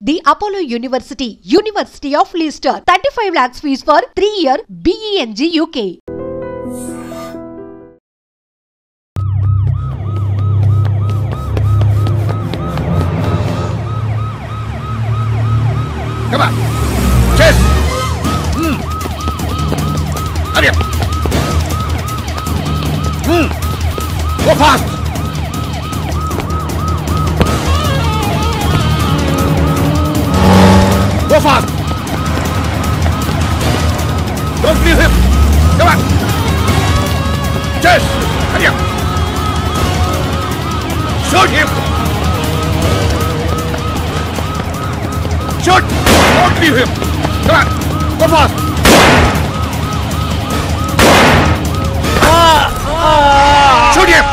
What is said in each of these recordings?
The Apollo University, University of Leicester, 35 lakhs fees for 3-year BEng UK. Come on, chase! Hurry up! Go fast! Go fast! Don't leave him! Come on! Chase! Hurry up! Shoot him! Shoot! Don't leave him! Come on! Go fast! Shoot him!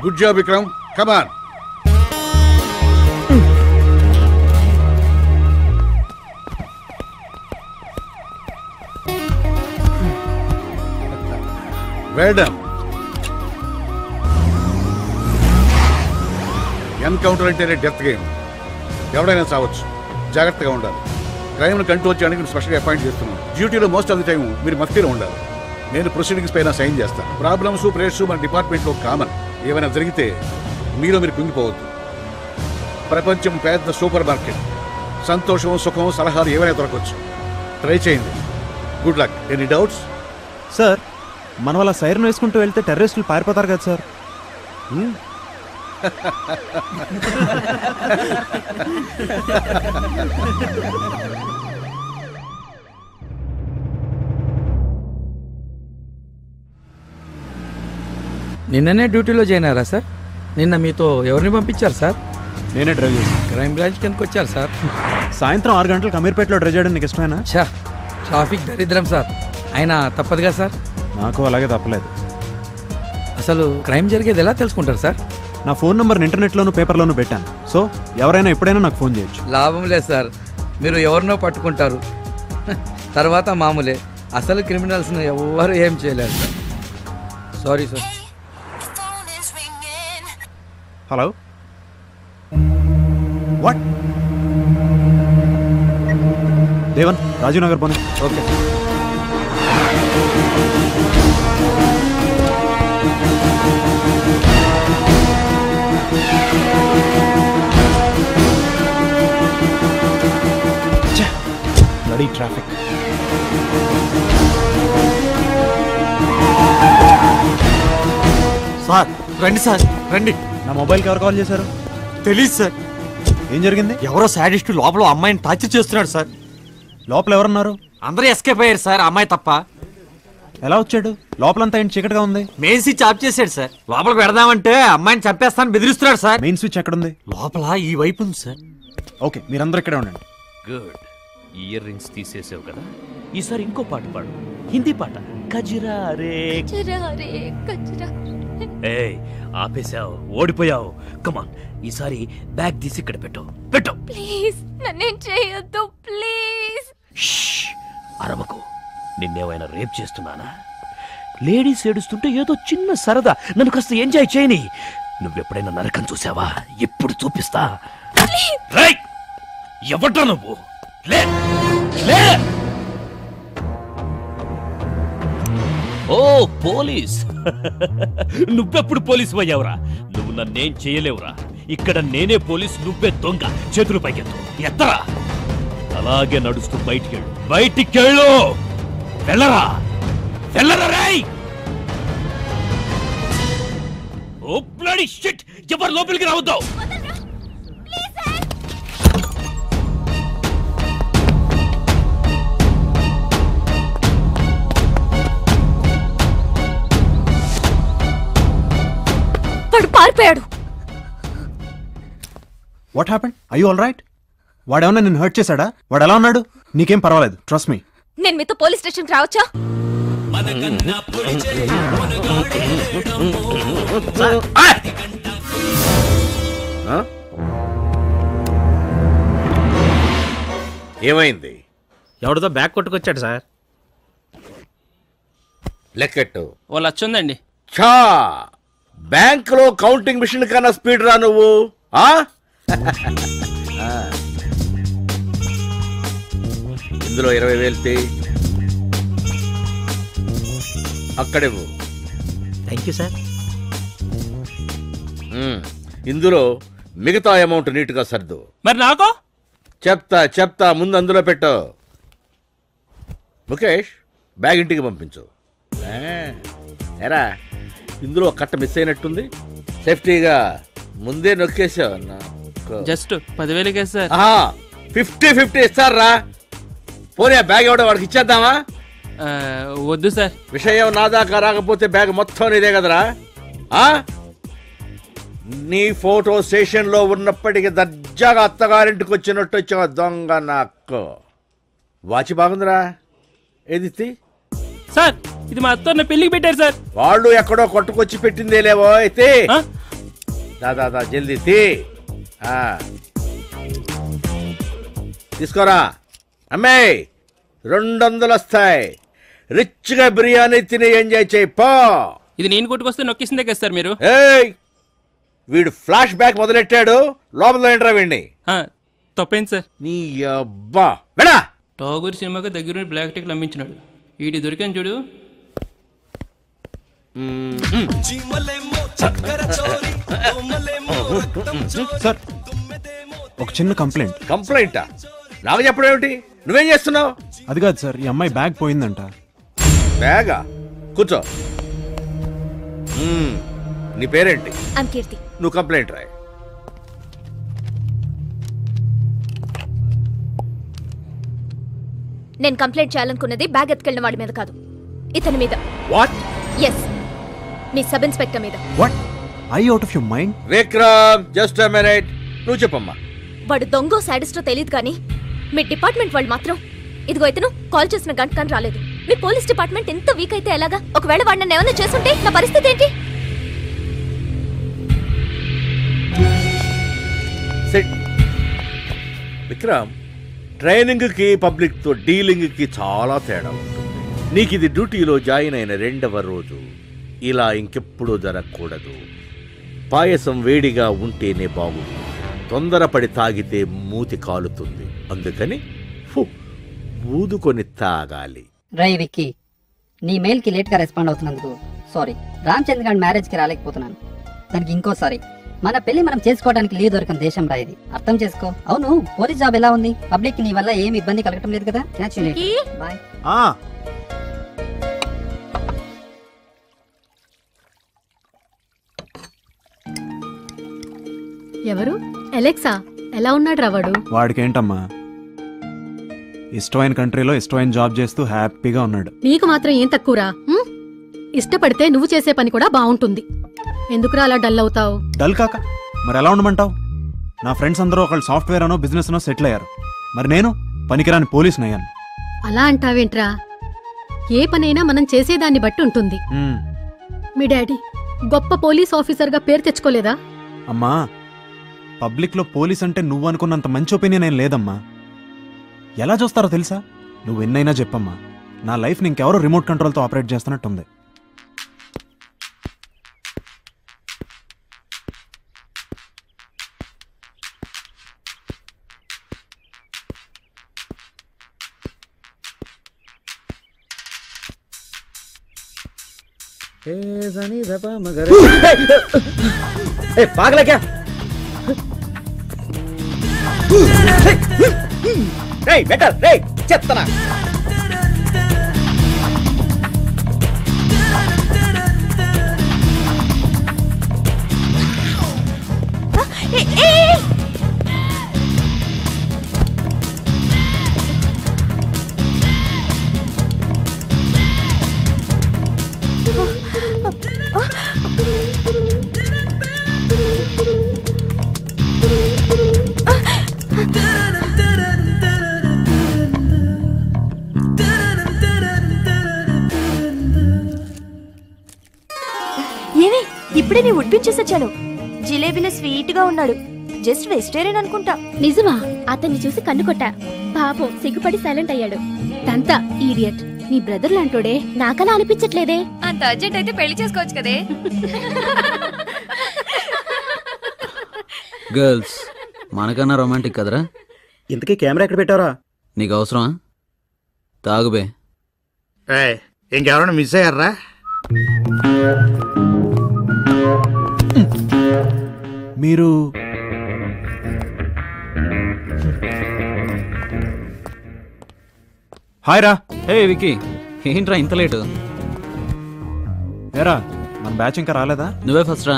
Good job, Vikram. Come on. Well done. Encounter అంటేనే death game. ఎవడైనా చావచ్చు. జాగ్రత్తగా ఉండాలి. క్రైమ్ను control చేయడానికి నేను స్పెషల్గా appoint చేస్తున్నాను. డ్యూటీలో most of the time మీరు మఫ్తీలో ఉండాలి. నేను ప్రొసీడింగ్స్ పైన సైన్ చేస్తాను. ప్రాబ్లమ్స్ ప్రేయర్స్ మన డిపార్ట్మెంట్లో కామన్. ఏమైనా జరిగితే మీరు కుంగిపోవద్దు. ప్రపంచం పెద్ద సూపర్ మార్కెట్. సంతోషం, సుఖం, సలహాలు ఏమైనా దొరకవచ్చు. ట్రై చేయండి. Good luck. Any doubts? Sir, మన వాళ్ళ సైరన్ వేసుకుంటూ వెళ్తే టెర్రరిస్టులు పారిపోతారు కదా సార్. నిన్ననే డ్యూటీలో జాయిన్ అయ్యారా సార్? నిన్న మీతో ఎవరిని పంపించారు సార్? నేనే డ్రైవ్ చేశాను. క్రైమ్ బ్రాంచ్కి ఎందుకు వచ్చారు సార్? సాయంత్రం 6 గంటలకు అమీర్పేటలో డ్రైవ్ చేయడం నీకు ఇష్టమేనా? ఛా, ట్రాఫిక్ దరిద్రం సార్. అయినా తప్పదుగా సార్. నాకు అలాగే తప్పలేదు. అసలు క్రైమ్ జరిగేది ఎలా తెలుసుకుంటారు సార్? నా ఫోన్ నెంబర్ని ఇంటర్నెట్లోనూ పేపర్లోనూ పెట్టాను. సో ఎవరైనా ఎప్పుడైనా నాకు ఫోన్ చేయొచ్చు. లాభం లేదు సార్. మీరు ఎవరినో పట్టుకుంటారు, తర్వాత మామూలే. అసలు క్రిమినల్స్ను ఎవరు ఏం చేయలేరు sir. Sorry sir. Hello, what? Devan, Rajiv Nagar పోనీ. ఓకే. Bloody traffic. సార్ రండి, సార్ రండి. నా మొబైల్కి ఎవరు కాల్ చేశారు? తెలీదు సార్. ఏం జరిగింది? ఎవరో సాడిస్ట్ లోపల అమ్మాయిని టార్చర్ చేస్తున్నాడు సార్. లోపల ఎవరున్నారు? అందరూ ఎస్కేప్ అయ్యారు సార్, అమ్మాయి తప్ప. ఎలా వచ్చాడు? లోపలంతా ఏంటి చీకటిగా ఉంది. మెయిన్ స్విచ్ ఆఫ్ చేశాడు సార్. లోపలికి పెడదామంటే అమ్మాయిని చంపేస్తాను బెదిరిస్తున్నాడు సార్. మెయిన్ స్విచ్ ఎక్కడుంది? లోపల ఈ వైపు ఉంది సార్. ఓకే, మీరందరూ ఇక్కడే ఉండండి. గుడ్. ఇయర్ రింగ్స్ తీసేసావు కదా, ఈసారి ఇంకో పాట పాడు. హిందీ పాట. కజిరా రే కజిరా. ఏయ్, ఆపేశావు, ఓడిపోయావు. కమాన్, ఈసారి బ్యాగ్ తీసి ఇక్కడ పెట్టు. పెట్టు ప్లీజ్. నన్నేం చేయొద్దు ప్లీజ్. అరవకు. నిన్నేమైనా రేప్ చేస్తున్నానా? లేడీస్ ఏడుస్తుంటే ఏదో చిన్న సరదా. నన్ను కాస్త ఎంజాయ్ చేయని. నువ్వెప్పుడైనా నరకం చూసావా? ఎప్పుడు చూపిస్తా. ఎవడ్రా నువ్వు? లే లే. ఓ పోలీస్. నువ్వెప్పుడు పోలీసు అయ్యావురా? నువ్వు నన్నేం చేయలేవురా. ఇక్కడ నేనే పోలీస్, నువ్వే దొంగ. చేతులు పైకెత్తు. ఎత్తరా. అలాగే నడుస్తూ బయటికెళ్ళు. బయటికెళ్ళు. వెళ్ళరా, వెళ్ళరా రేయ్. Oh bloody shit. ఎవరు లోపలికి రావద్దు. వాడు పారిపోయాడు. What happened? I you all right? వాడేమన్నా నిన్ను హర్ట్ చేశాడా? వాడు ఎలా ఉన్నాడు? నీకేం పర్వాలేదు, ట్రస్ట్ మీ. నేను మీతో పోలీస్ స్టేషన్కి రావచ్చా? ఏమైంది? ఎవరితో బ్యాగ్ కొట్టుకొచ్చాడు సార్. లెక్కెట్టు. 1,00,000 ఉందండి. ఛా, బ్యాంకులో కౌంటింగ్ మిషన్ కన్నా స్పీడ్ రా నువ్వు. ఇందులో 20,000 అక్కడేవు. Thank you sir. ఇందులో మిగతా అమౌంట్ నీట్గా సర్దు. మరి నాకు చెప్తా ముందు అందులో పెట్టు. ముఖేష్, బ్యాగ్ ఇంటికి పంపించు. ఎరా, ఇందులో కట్ట మిస్ అయినట్టుంది. సేఫ్టీగా ముందే నొక్కేసావు. Just 10,000 sir. 50-50 ఇస్తారా? పోనీ ఆ బ్యాగ్ ఎవడో వాడికి ఇచ్చేద్దామా? వద్దు సార్. విషయం నా దాకా రాకపోతే బ్యాగ్ మొత్తం నీదే కదరా. నీ ఫోటో స్టేషన్ లో ఉన్నప్పటికీ దర్జాగా అత్తగారింటికి వచ్చినట్టు వచ్చావు దొంగ. నాకు వాచి బాగుందిరా. ఏది సార్? ఇది మా అత్త పెళ్లికి పెట్టారు సార్. వాళ్ళు ఎక్కడో కొట్టుకొచ్చి పెట్టిందే లేవో. అయితే దాదా జల్దీ తీసుకోరా. అమ్మాయి 200 వస్తాయి. రిచ్ గా బిర్యానీ తిని ఎంజాయ్ చేయి పో. ఇది నేను కొట్టుకొస్తే నొక్కేసిందే కదా సార్ మీరు. వీడు ఫ్లాష్ బ్యాక్ మొదలెట్టాడు. లోపల ఏంట్రా వీడిని. తప్పేంటి సార్? నీ అబ్బా వెళ్ళా. టాగూర్ సినిమాకి దగ్గర బ్లాక్ టిక్లు అమ్మించినాడు. వీడి దొరికాను చూడు. సార్, ఒక చిన్న కంప్లైంటా? నాకు చెప్పడం ఏమిటి? నువ్వేం చేస్తున్నావు? అది కాదు సార్, ఈ అమ్మాయి బ్యాగ్ పోయిందంట. బ్యాగా? కూర్చో. నీ పేరేంటి? కీర్తి. నువ్వు కంప్లైంట్ రాయి. నేను కంప్లైంట్ చేయాలనుకున్నది బ్యాగ్ ఎత్తుకెళ్ళిన వాడి మీద కాదు, ఇతని మీద. వాట్? ఎస్, మీ సబ్ ఇన్స్పెక్టర్ మీద. What? I out of your mind? Vikram, just a minute. నువ్వు చెప్పమ్మా. వాడు దొంగో సాడిస్టో తెలియదు కానీ మీ డిపార్ట్మెంట్ వాళ్ళు మాత్రం ఇదిగో ఇతను కాల్ చేసిన గంట కానీ రాలేదు. మీ పోలీస్ డిపార్ట్మెంట్ ఎంత వీక్ అయితే ఎలాగా? ఒకవేళ వాడు నన్ను ఏమైనా చేస్తుంటే నా పరిస్థితి ఏంటి? విక్రమ్, ట్రైనింగ్ కి పబ్లిక్ తో డీలింగ్ కి చాలా తేడా ఉంటుంది. నీకు ఇది డ్యూటీలో జాయిన్ అయిన 2వ రోజు. ఇలా ఇంకెప్పుడూ జరగకూడదు. పాయసం వేడిగా ఉంటేనే బాగుంటుంది. తొందరపడి తాగితే మూతి కాలుతుంది. అందుకని ఊదుకొని తాగాలి. రై విక్కీ, నీ మెయిల్ కి లేట్ గా రెస్పాండ్ అవుతున్నందుకు సారీ. రామచంద్ర గారి మ్యారేజ్ కి రాలేకపోతున్నాను. దానికి ఇంకోసారి. మన పెళ్లి మనం చేసుకోవడానికి లీవ్ దొరకని దేశం రా ఇది, అర్థం చేసుకో. అవును, పోలీస్ జాబ్ ఎలా ఉంది? పబ్లిక్ నీ వల్ల ఏమి ఇబ్బంది కలగటం లేదు కదా? బాయ్. ఎవరు? అలెక్సా. ఎలా ఉన్నాడు రావాడు? వాడికేంటమ్మా, ఇష్టమైన కంట్రీలో ఇష్టమైన జాబ్ చేస్తూ హ్యాపీగా ఉన్నాడు. నీకు మాత్రం ఏం తక్కువరా? ఇష్టపడితే నువ్వు చేసే పని కూడా బాగుంటుంది. ఎందుకురా అలా డల్ అవుతావు? డల్ కాక మరి ఎలా ఉండమంటావు? నా ఫ్రెండ్స్ అందరూ ఒకళ్ళు సాఫ్ట్వేర్ అనో బిజినెస్ అనో సెటిల్ అయ్యారు. మరి నేను పనికిరాని పోలీసుని అయ్యాను. అలా అంటావేంట్రా? ఏ పనైనా మనం చేసేదాన్ని బట్టి ఉంటుంది. మీ డాడీ గొప్ప పోలీస్ ఆఫీసర్ గా పేరు తెచ్చుకోలేదా? అమ్మా, పబ్లిక్ లో పోలీస్ అంటే నువ్వు అనుకున్నంత మంచి ఒపీనియన్ ఏం లేదమ్మా. ఎలా చూస్తారో తెలుసా? నువ్వు ఎన్నైనా చెప్పమ్మా, నా లైఫ్ ఇంకెవరో రిమోట్ కంట్రోల్తో ఆపరేట్ చేస్తున్నట్టుంది. पागल है क्या? बेटा చెత్తనా. ఏమి ఇప్పుడే నీ ఉడ్పించేసొచ్చాను. జిలేబీలో స్వీట్ గా ఉన్నాడు. జస్ట్ వెజిటేరియన్ అనుకుంటా. నిజమా? అతన్ని చూసి కన్ను కొట్టా. పాపం సిగ్గుపడి సైలెంట్ అయ్యాడు. తంతా ఈడియట్. నీ బ్రదర్ లాంటోడే. నాకలా అనిపించట్లేదే. అంత అర్జెంట్ అయితే పెళ్లి చేసుకోవచ్చు కదే. గర్ల్స్ మనకన్నా రొమాంటిక్ కదరా. ఇంతకీ కెమెరా ఎక్కడ పెట్టారా? నీకు అవసరమా? తాగుబే. ఇంకెవరైనా మిస్ అయ్యారా? మీరు హాయ్ రా. హే వికీ, ఏంట్రా ఇంత లేటు? ఏరా మన బ్యాచ్ ఇంకా రాలేదా? నువ్వే ఫస్ట్ రా.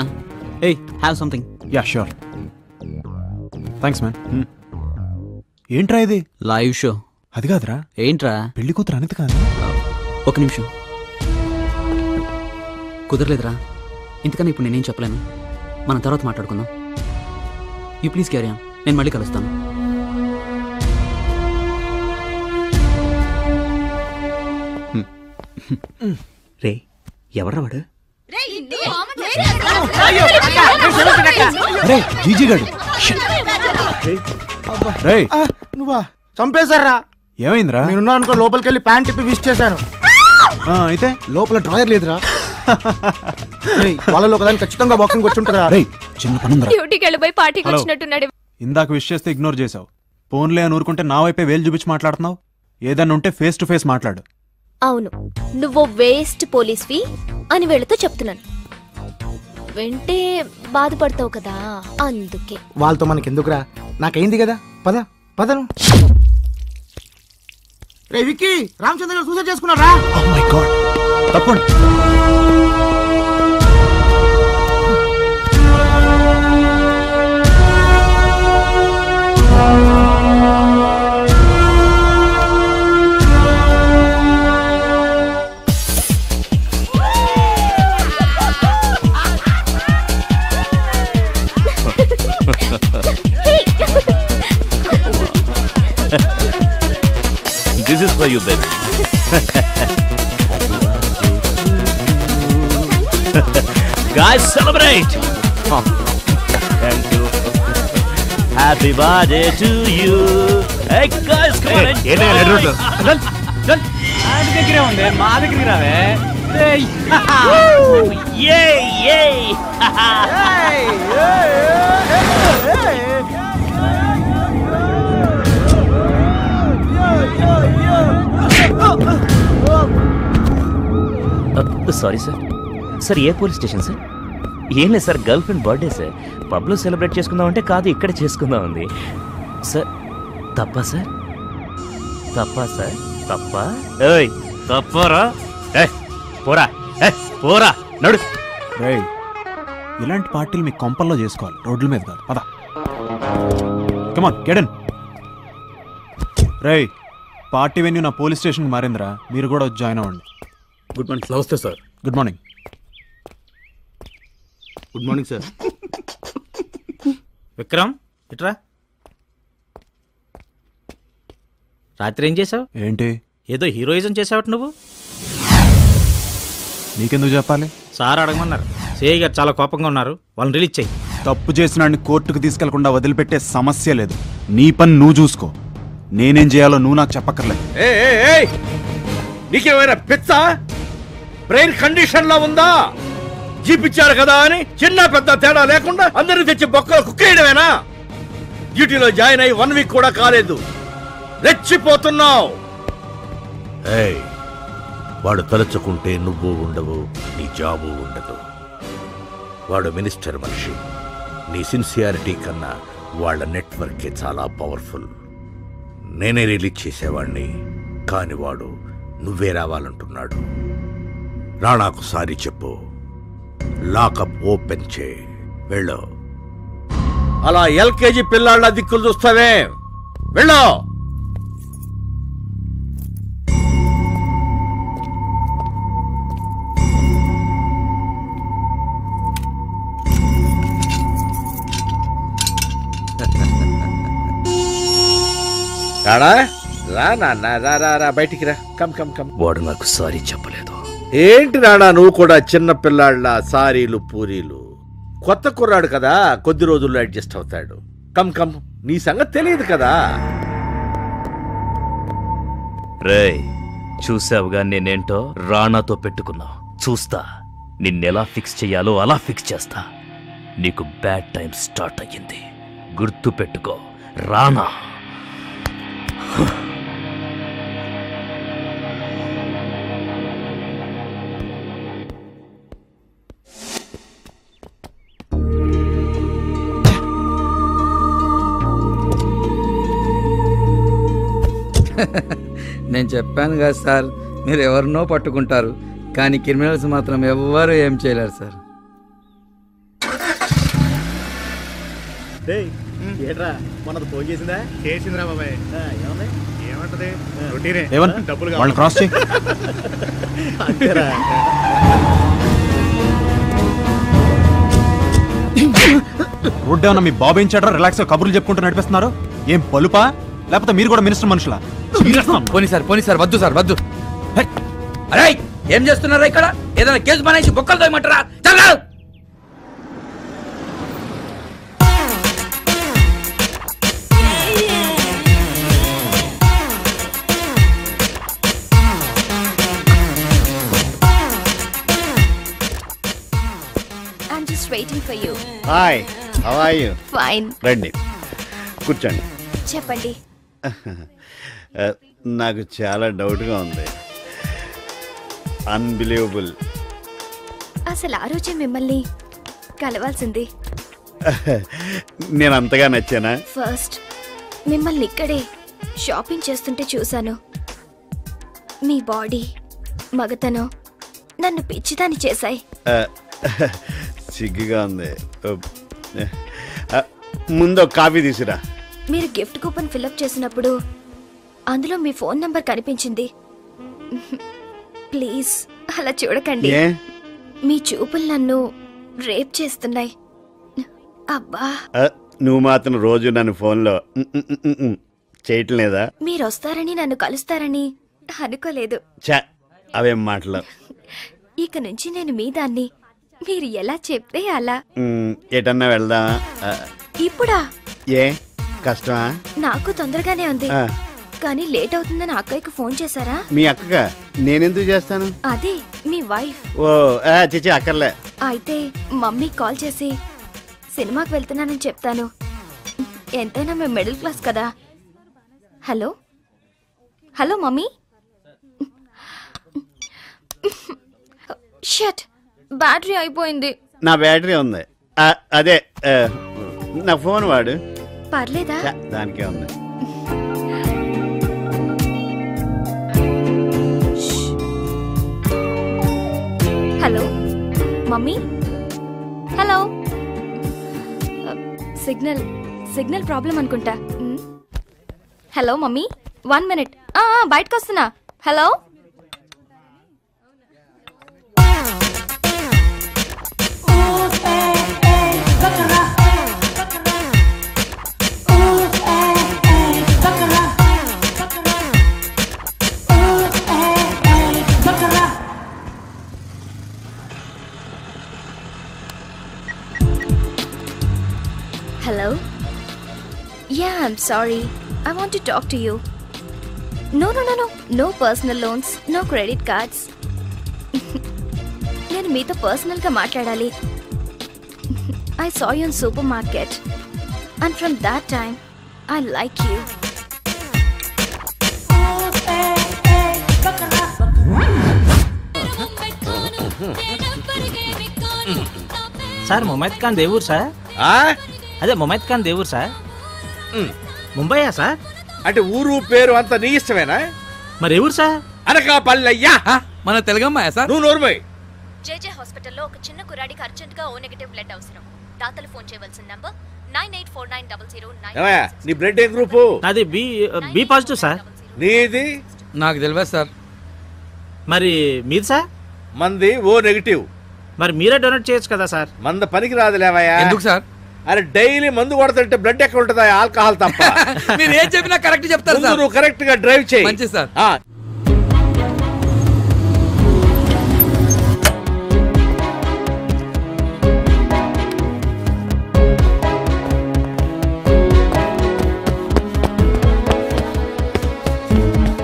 Hey, have something. Ya sure. Thanks man. ఏంట్రా ఇది? Live show. అది కాదురా. ఏంట్రా? పెళ్లి కూతురు అనేది కాదు. ఒక నిమిషం. కుదరలేదురా. ఇంతకన్నా ఇప్పుడు నేనేం చెప్పలేను. మనం తర్వాత మాట్లాడుకుందాం. You please carry on. నేను మళ్ళీ కలుస్తాను. రే ఎవడ్రా వాడు? జీజీ గాడు. నువ్వా? చంపేశారా? ఏమైందిరా? నేనున్నా అనుకో లోపలికి వెళ్ళి ప్యాంట్ ఇప్పి విష్ చేశాను. అయితే లోపల డ్రాయర్ లేదురా. వాళ్ళలో ఒకదాని ఖచ్చితంగా వాకింగ్ వచ్చి ఉంటుందా? చిన్న పనుందిరా. డ్యూటీకి వెళ్ళిపోయి పార్టీకి వచ్చినట్టున్నాడు. ఇందాక విష్ చేస్తే ఇగ్నోర్ చేసావు. ఫోన్లే అని ఊరుకుంటే నా వైపే వేలు చూపించి మాట్లాడుతున్నావు. ఏదన్నా ఉంటే ఫేస్ టు ఫేస్ మాట్లాడు. అవును, నువ్వు వేస్ట్ పోలీస్వి అని వీళ్ళతో చెప్తున్నాను. వింటే బాధపడతావు కదా, అందుకే. వాళ్ళతో మనకెందుకురా? నాకైంది కదా. పద పదను. రే విక్కీ, రామచంద్ర గారు సూసైడ్ చేసుకున్నారా? Oh my god. తప్పండి. This is for you, baby. Guys, celebrate! Thank you. Happy birthday to you. Hey guys, come on. ఆయన దగ్గరే ఉంది, మా దగ్గరికి రావే. Yay, yay! Sorry sir. Sir ఏ పోలీస్ స్టేషన్ సార్? ఏం లేదు sir, girlfriend birthday sir. పబ్లో సెలబ్రేట్ చేసుకుందాం అంటే కాదు, ఇక్కడే చేసుకుందాం ఉంది సార్. తప్పా సార్? తప్పా సార్? తప్పా? ఏయ్ తప్పరా? పోరా పోరా నడు. రేయ్, ఇలాంటి పార్టీలు మీ కొంపల్లో చేసుకోవాలి, రోడ్ల మీద కాదు. పద. Come on, get in. రేయ్, పార్టీ వెన్యూ నా పోలీస్ స్టేషన్కి మారిందిరా. మీరు కూడా వచ్చి జాయిన్ అవ్వండి. Good morning. నమస్తే sir. Good morning. Good morning sir. Vikram ఇట్రా. రాత్రి ఏం చేసావు? ఏంటి? ఏదో హీరోయిజం చేసావట నువ్వు. నీకెందుకు చెప్పాలి? సార్ అడగమన్నారు. సిఐ గారు చాలా కోపంగా ఉన్నారు, వాళ్ళని రిలీజ్ చేయి. తప్పు చేసిన కోర్టుకు తీసుకెళ్లకుండా వదిలిపెట్టే సమస్య లేదు. నీ పని నువ్వు చూసుకో. నేనేం చేయాలో నువ్వు నాకు చెప్పక్కర్లేదు. నీకేమైనా పిచ్చా? బ్రెయిన్ కండిషన్ లో ఉందా? జీపిచ్చారు కదా అని చిన్న పెద్ద తేడా లేకుండా అందరిని తెచ్చి బొక్కలు కుక్కేయడమేనా? డ్యూటీలో జాయిన్ అయ్యి 1 వీక్ కూడా కాలేదు, రెచ్చిపోతున్నావు. వాడు తలుచుకుంటే నువ్వు ఉండవు, నీ జాబు ఉండదు. వాడు మినిస్టర్ మనిషి. నీ సిన్సియారిటీ కన్నా వాళ్ళ నెట్వర్కే చాలా పవర్ఫుల్. నేనే రిలీజ్ చేసేవాణ్ణి, కాని వాడు నువ్వే రావాలంటున్నాడు. రాణాకు సారీ చెప్పు, లాకప్ ఓపెన్ చే, వెళ్ళు. అలా ఎల్కేజీ పిల్లాళ్ళ దిక్కులు చూస్తావే, వెళ్ళు. రాడా? రా నాన్న, రా రా రా, బయటికి రా. Come come come. వాడు నాకు సారీ చెప్పలేదు. ఏంటి రాడా నువ్వు కూడా చిన్న పిల్లాళ్ళ సారీలు పూరీలు? కొత్త కుర్రాడు కదా, కొద్ది రోజుల్లో అడ్జస్ట్ అవుతాడు. కమ్ కమ్, నీ సంగతి తెలియదు కదా. రేయ్, చూసావుగా నేనేంటో రాణాతో పెట్టుకున్నావు. చూస్తా నిన్నెలా ఫిక్స్ చెయ్యాలో అలా ఫిక్స్ చేస్తా. నీకు బ్యాడ్ టైం స్టార్ట్ అయ్యింది, గుర్తు పెట్టుకో రాణా. నేను చెప్పాను కదా సార్, మీరు ఎవరినో పట్టుకుంటారు కానీ క్రిమినల్స్ మాత్రం ఎవ్వరూ ఏం చేయలేరు సార్. ఏట్రా మనది ఫోన్ చేసిందా? చేసిందిరా బాబాయ్. ఏమంది? ఏమంటది? రొటీనే. డబ్బులు వాళ్ళని క్రాస్ చేయి. అంతేరా. రోడ్డు ఏమన్నా మీ బాబు ఏం చేయడం రిలాక్స్ కబుర్లు చెప్పుకుంటూ నడిపిస్తున్నారు? ఏం పలుపా లేకపోతే మీరు కూడా మినిస్టర్ మనుషులా? పోనీ సార్ వద్దు సార్ వద్దు. అరే ఏం చేస్తున్నారా ఇక్కడ? ఏదైనా కేసు బనాయిసి బొక్కలు తోయమంటారా? Challa. I'm just waiting for you. Hi, how are you? Fine. రండి కూర్చోండి. చెప్పండి. నాకు చాలా డౌట్గా ఉంది. అన్బిలీవబుల్. అసలు ఆ రోజే మిమ్మల్ని కలవాల్సింది. నేను అంతగా నచ్చానా? ఫస్ట్ మిమ్మల్ని ఇక్కడే షాపింగ్ చేస్తుంటే చూశాను. మీ బాడీ, మగతనం నన్ను పిచ్చిదాన్ని చేశాయి. సిగ్గుగా ఉంది. ముందు కాఫీ తీసురా. మీరు గిఫ్ట్ కూపన్ ఫిల్అప్ చేసినప్పుడు అందులో మీ ఫోన్ నంబర్ కనిపించింది. ప్లీజ్ అలా చూడకండి. మీ చూపులు నన్ను రేప్ చేస్తున్నాయి. అబ్బా, నువ్వు మాత్రం రోజు నన్ను ఫోన్లో చేయటం లేదా? మీరు వస్తారని నన్ను కలుస్తారని అనుకోలేదు. చా, అవేం మాటలు. ఇక నుంచి నేను మీ దాన్ని. మీరు ఎలా చెప్తే అలా. ఎటన్నా వెళ్దామా? ఇప్పుడా? ఏ కష్టమా? నాకు తొందరగానే ఉంది, కానీ లేట్ అవుతుందని అక్కయ్యకు ఫోన్ చేశారా? మీ అక్కగా నేనెందుకు చేస్తాను? అదే మీ వైఫ్. ఓ చిచి అక్కర్లే. అయితే మమ్మీ కాల్ చేసి సినిమాకి వెళ్తున్నానని చెప్తాను. ఎంతైనా మేము మిడిల్ క్లాస్ కదా. Hello hello mummy. Shut, battery అయిపోయింది. నా బ్యాటరీ ఉంది. అదే నా ఫోన్ వాడు. పర్లేదా? దానికే ఉంది. Hello mummy. Hello. Signal problem అనుకుంటా. Hello mummy, 1 minute. బయటకు వస్తున్నా. Hello. Hello? Yeah, I'm sorry. I want to talk to you. No. No personal loans, no credit cards. నేను మీతో పర్సనల్గా మాట్లాడాలి. I saw you in supermarket. And from that time, I like you. Sir Momaid Khan Devur sir. అదే Momaid Khan Devur sir. ముంబైయా sir? అంటే ఊరు పేరు అంత నీ ఇష్టమేనా? మరి ఎవరు సార్? అనకాపల్లయ్యా. మన తెలుగమ్మాయా సార్? నువ్వు నోరుమోయ్. జేజే హాస్పిటల్లో ఒక చిన్న కుర్రాడికి అర్జెంట్గా O నెగటివ్ బ్లడ్ అవసరం. దాతలు ఫోన్ చేయవలసిన నంబర్ 98490009. ఏమయ్యా నీ బ్లడ్ ఏ గ్రూపు? నాది బి పాజిటివ్ సార్. నీది? నాకు తెలియదు సార్. మరి మీది సార్? మంది O నెగటివ్. మరి మీరే డొనేట్ చేయొచ్చు కదా సార్. మంద పనికి రాదులేవయ్యా. ఎందుకు సార్? అరే డైలీ మందు కొడుతుంటే బ్లడ్ ఎక్కడ ఉంటుందా? ఆల్కహాల్ తప్ప. మీరు ఏం చెప్పినా కరెక్ట్ చెప్తారు సార్. నువ్వు కరెక్ట్ గా డ్రైవ్ చేయి. మంచిది sir.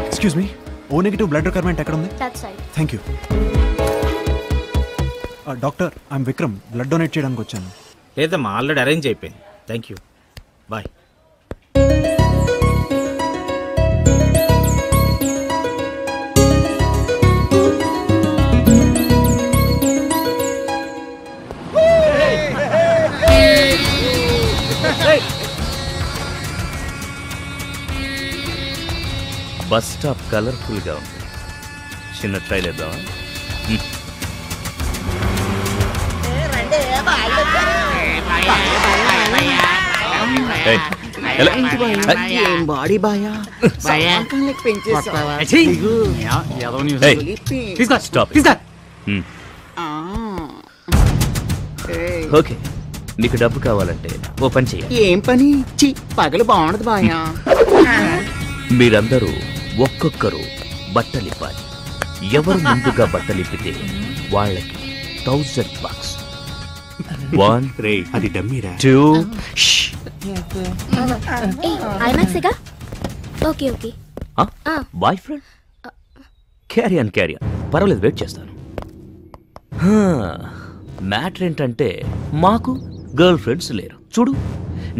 Excuse me, O negative blood requirement ఎక్కడ ఉంది? Thank you. Doctor, I'm Vikram, blood donate చేయడానికి వచ్చాను. లేదమ్మా, ఆల్రెడీ అరేంజ్ అయిపోయింది. Thank you, bye. Bus stop కలర్ఫుల్గా ఉంది. చిన్న ట్రైల్ వేద్దామా? బాడీ బాయా ఓకే, నీకు డబ్బు కావాలంటే ఓ పని చెయ్యి. ఏం పని? పగలు బాగుండదు బాయా. మీరందరూ ఒక్కొక్కరు బట్టలిప్పాలి. ఎవరు ముందుగా బట్టలిప్పితే వాళ్ళకి $1000. 1 అది డమ్మీరా. 2 okay okay. Boy friend? Carry on. పర్వాలేదు, వెయిట్ చేస్తాను. మ్యాటర్ ఏంటంటే మాకు గర్ల్ ఫ్రెండ్స్ లేరు. చూడు,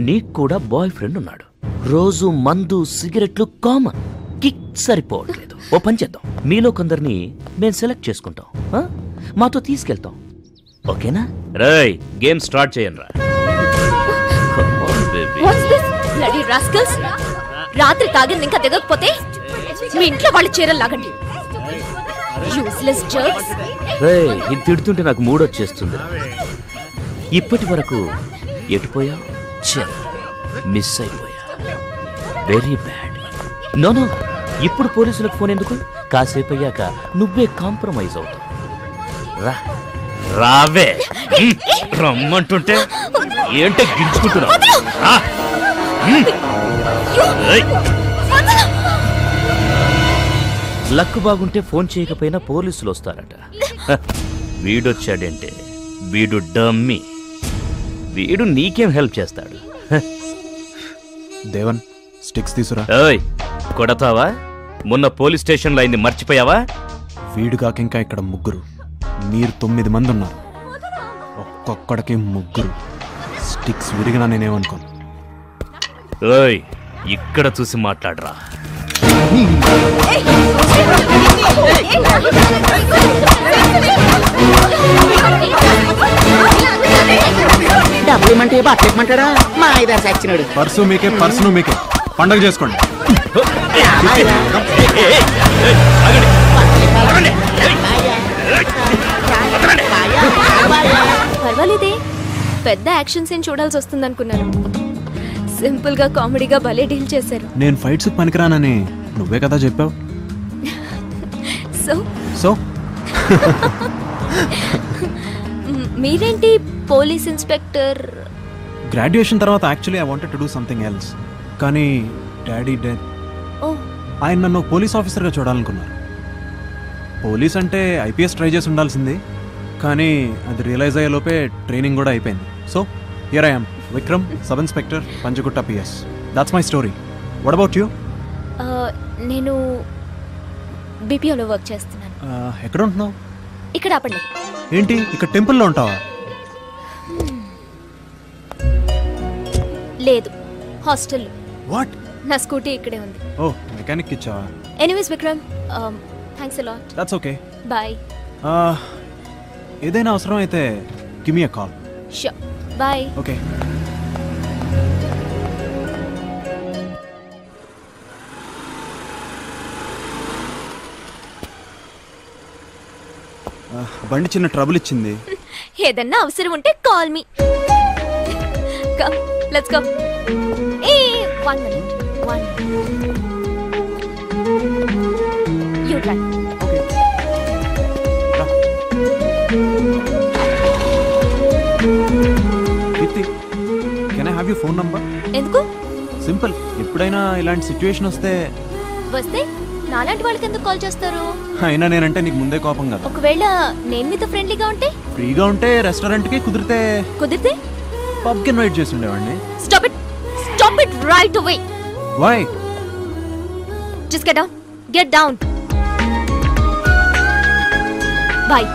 నీకు కూడా బాయ్ ఫ్రెండ్ ఉన్నాడు. రోజు మందు సిగరెట్లు కామన్. కిక్ సరిపోవట్లేదు. ఓ పని చేద్దాం, మీలో కొందరిని మేము సెలెక్ట్ చేసుకుంటాం, మాతో తీసుకెళ్తాం. ఓకేనా? రేయ్, గేమ్ స్టార్ట్ చేయండి రా. రాత్రి తాగింది ఇంకా దిగకపోతే మీ ఇంట్లో వాళ్ళు చీరలు లాగండి. రేయ్, ఇది తిడుతుంటే నాకు మూడొచ్చేస్తుంది. ఇప్పటి వరకు ఎటుపోయా? మిస్ అయిపోయా. Very bad. నో, ఇప్పుడు పోలీసులకు ఫోన్ ఎందుకు? కాసేపు అయ్యాక నువ్వే కాంప్రమైజ్ అవుతావు. రావే. రమ్మంటుంటే ఏంటే గించుకుంటున్నావు? లక్ బాగుంటే ఫోన్ చేయకపోయినా పోలీసులు వస్తారట. వీడొచ్చాడంటే వీడు డమ్మీ. వీడు నీకేం హెల్ప్ చేస్తాడు? దేవన్, స్టిక్స్ తీసురా. ఓయ్, కొడతావా? మొన్న పోలీస్ స్టేషన్లో అయింది మర్చిపోయావా? వీడు కాక ఇంకా ఇక్కడ ముగ్గురు, మీరు 9 మంది ఉన్నారు. ఒక్కొక్కడికి 3. స్టిక్స్ విరిగినా నేనేమనుకోను. ఓయ్, ఇక్కడ చూసి మాట్లాడరా. డబ్బులు ఇమ్మంటే బట్టలు ఇమ్మంటాడా? మా ఐదారు సచ్చినాడు. పర్సు మీకే, పర్సును మీకే. పండగ చేసుకోండి. పర్వాలేదే, పెద్ద యాక్షన్ సీన్ చూడాల్సి వస్తుంది అనుకున్నాను. సింపుల్ గా కామెడీగా భలే డీల్ చేశారు. నేను ఫైట్స్ పనికిరానని నువ్వే కదా చెప్పావు. సో మీరేంటి పోలీస్ ఇన్స్పెక్టర్? గ్రాడ్యుయేషన్ తర్వాత actually I wanted to do something else, కానీ డాడీ డెత్. ఆయన నన్ను పోలీస్ ఆఫీసర్గా చూడాలనుకున్నారు. పోలీస్ అంటే ఐపీఎస్ ట్రై చేసి ఉండాల్సింది, కానీ అది రియలైజ్ అయ్యే లోపే ట్రైనింగ్ కూడా అయిపోయింది. So here I am, Vikram, sub inspector, Panjagutta PS. That's my story. What about you? నేను బీపీఓలో వర్క్ చేస్తున్నాను. ఎక్కడ ఉంటున్నావు? ఇక్కడ ఆపండి. ఏంటి, ఇక్కడ టెంపుల్లో ఉంటావా? లేదు, హాస్టల్. వాట్? నా స్కూటీ ఇక్కడే ఉంది. ఓ, మెకానిక్ ఇచ్చావా? Anyways Vikram, thanks a lot. That's okay. Bye. ఏదైనా అవసరం అయితే give me a call. Sure. Bye. Okay. బండి చిన్న ట్రబుల్ ఇచ్చింది. ఏదన్నా అవసరం ఉంటే call me. Come, let's go. A 1 minute. 1 you drive. Okay. Kirti, can I have your phone number? ఎందుకు? సింపుల్, ఎప్పుడైనా ఇలాంటి సిచ్యువేషన్ వస్తే నాలాంటి వాళ్ళకి ఎందుకు కాల్ చేస్తారు? అయినా నేనంటే నీకు ముందే కోపం కదా. ఒకవేళ నేను మీతో ఫ్రెండ్లీగా ఉంటే? ఫ్రీగా ఉంటే రెస్టారెంట్కి, కుదిరితే పబ్కి ఇన్వైట్ చేసి ఉండేవాడిని. Stop it right away. Why? Just get down. Get down. Bye.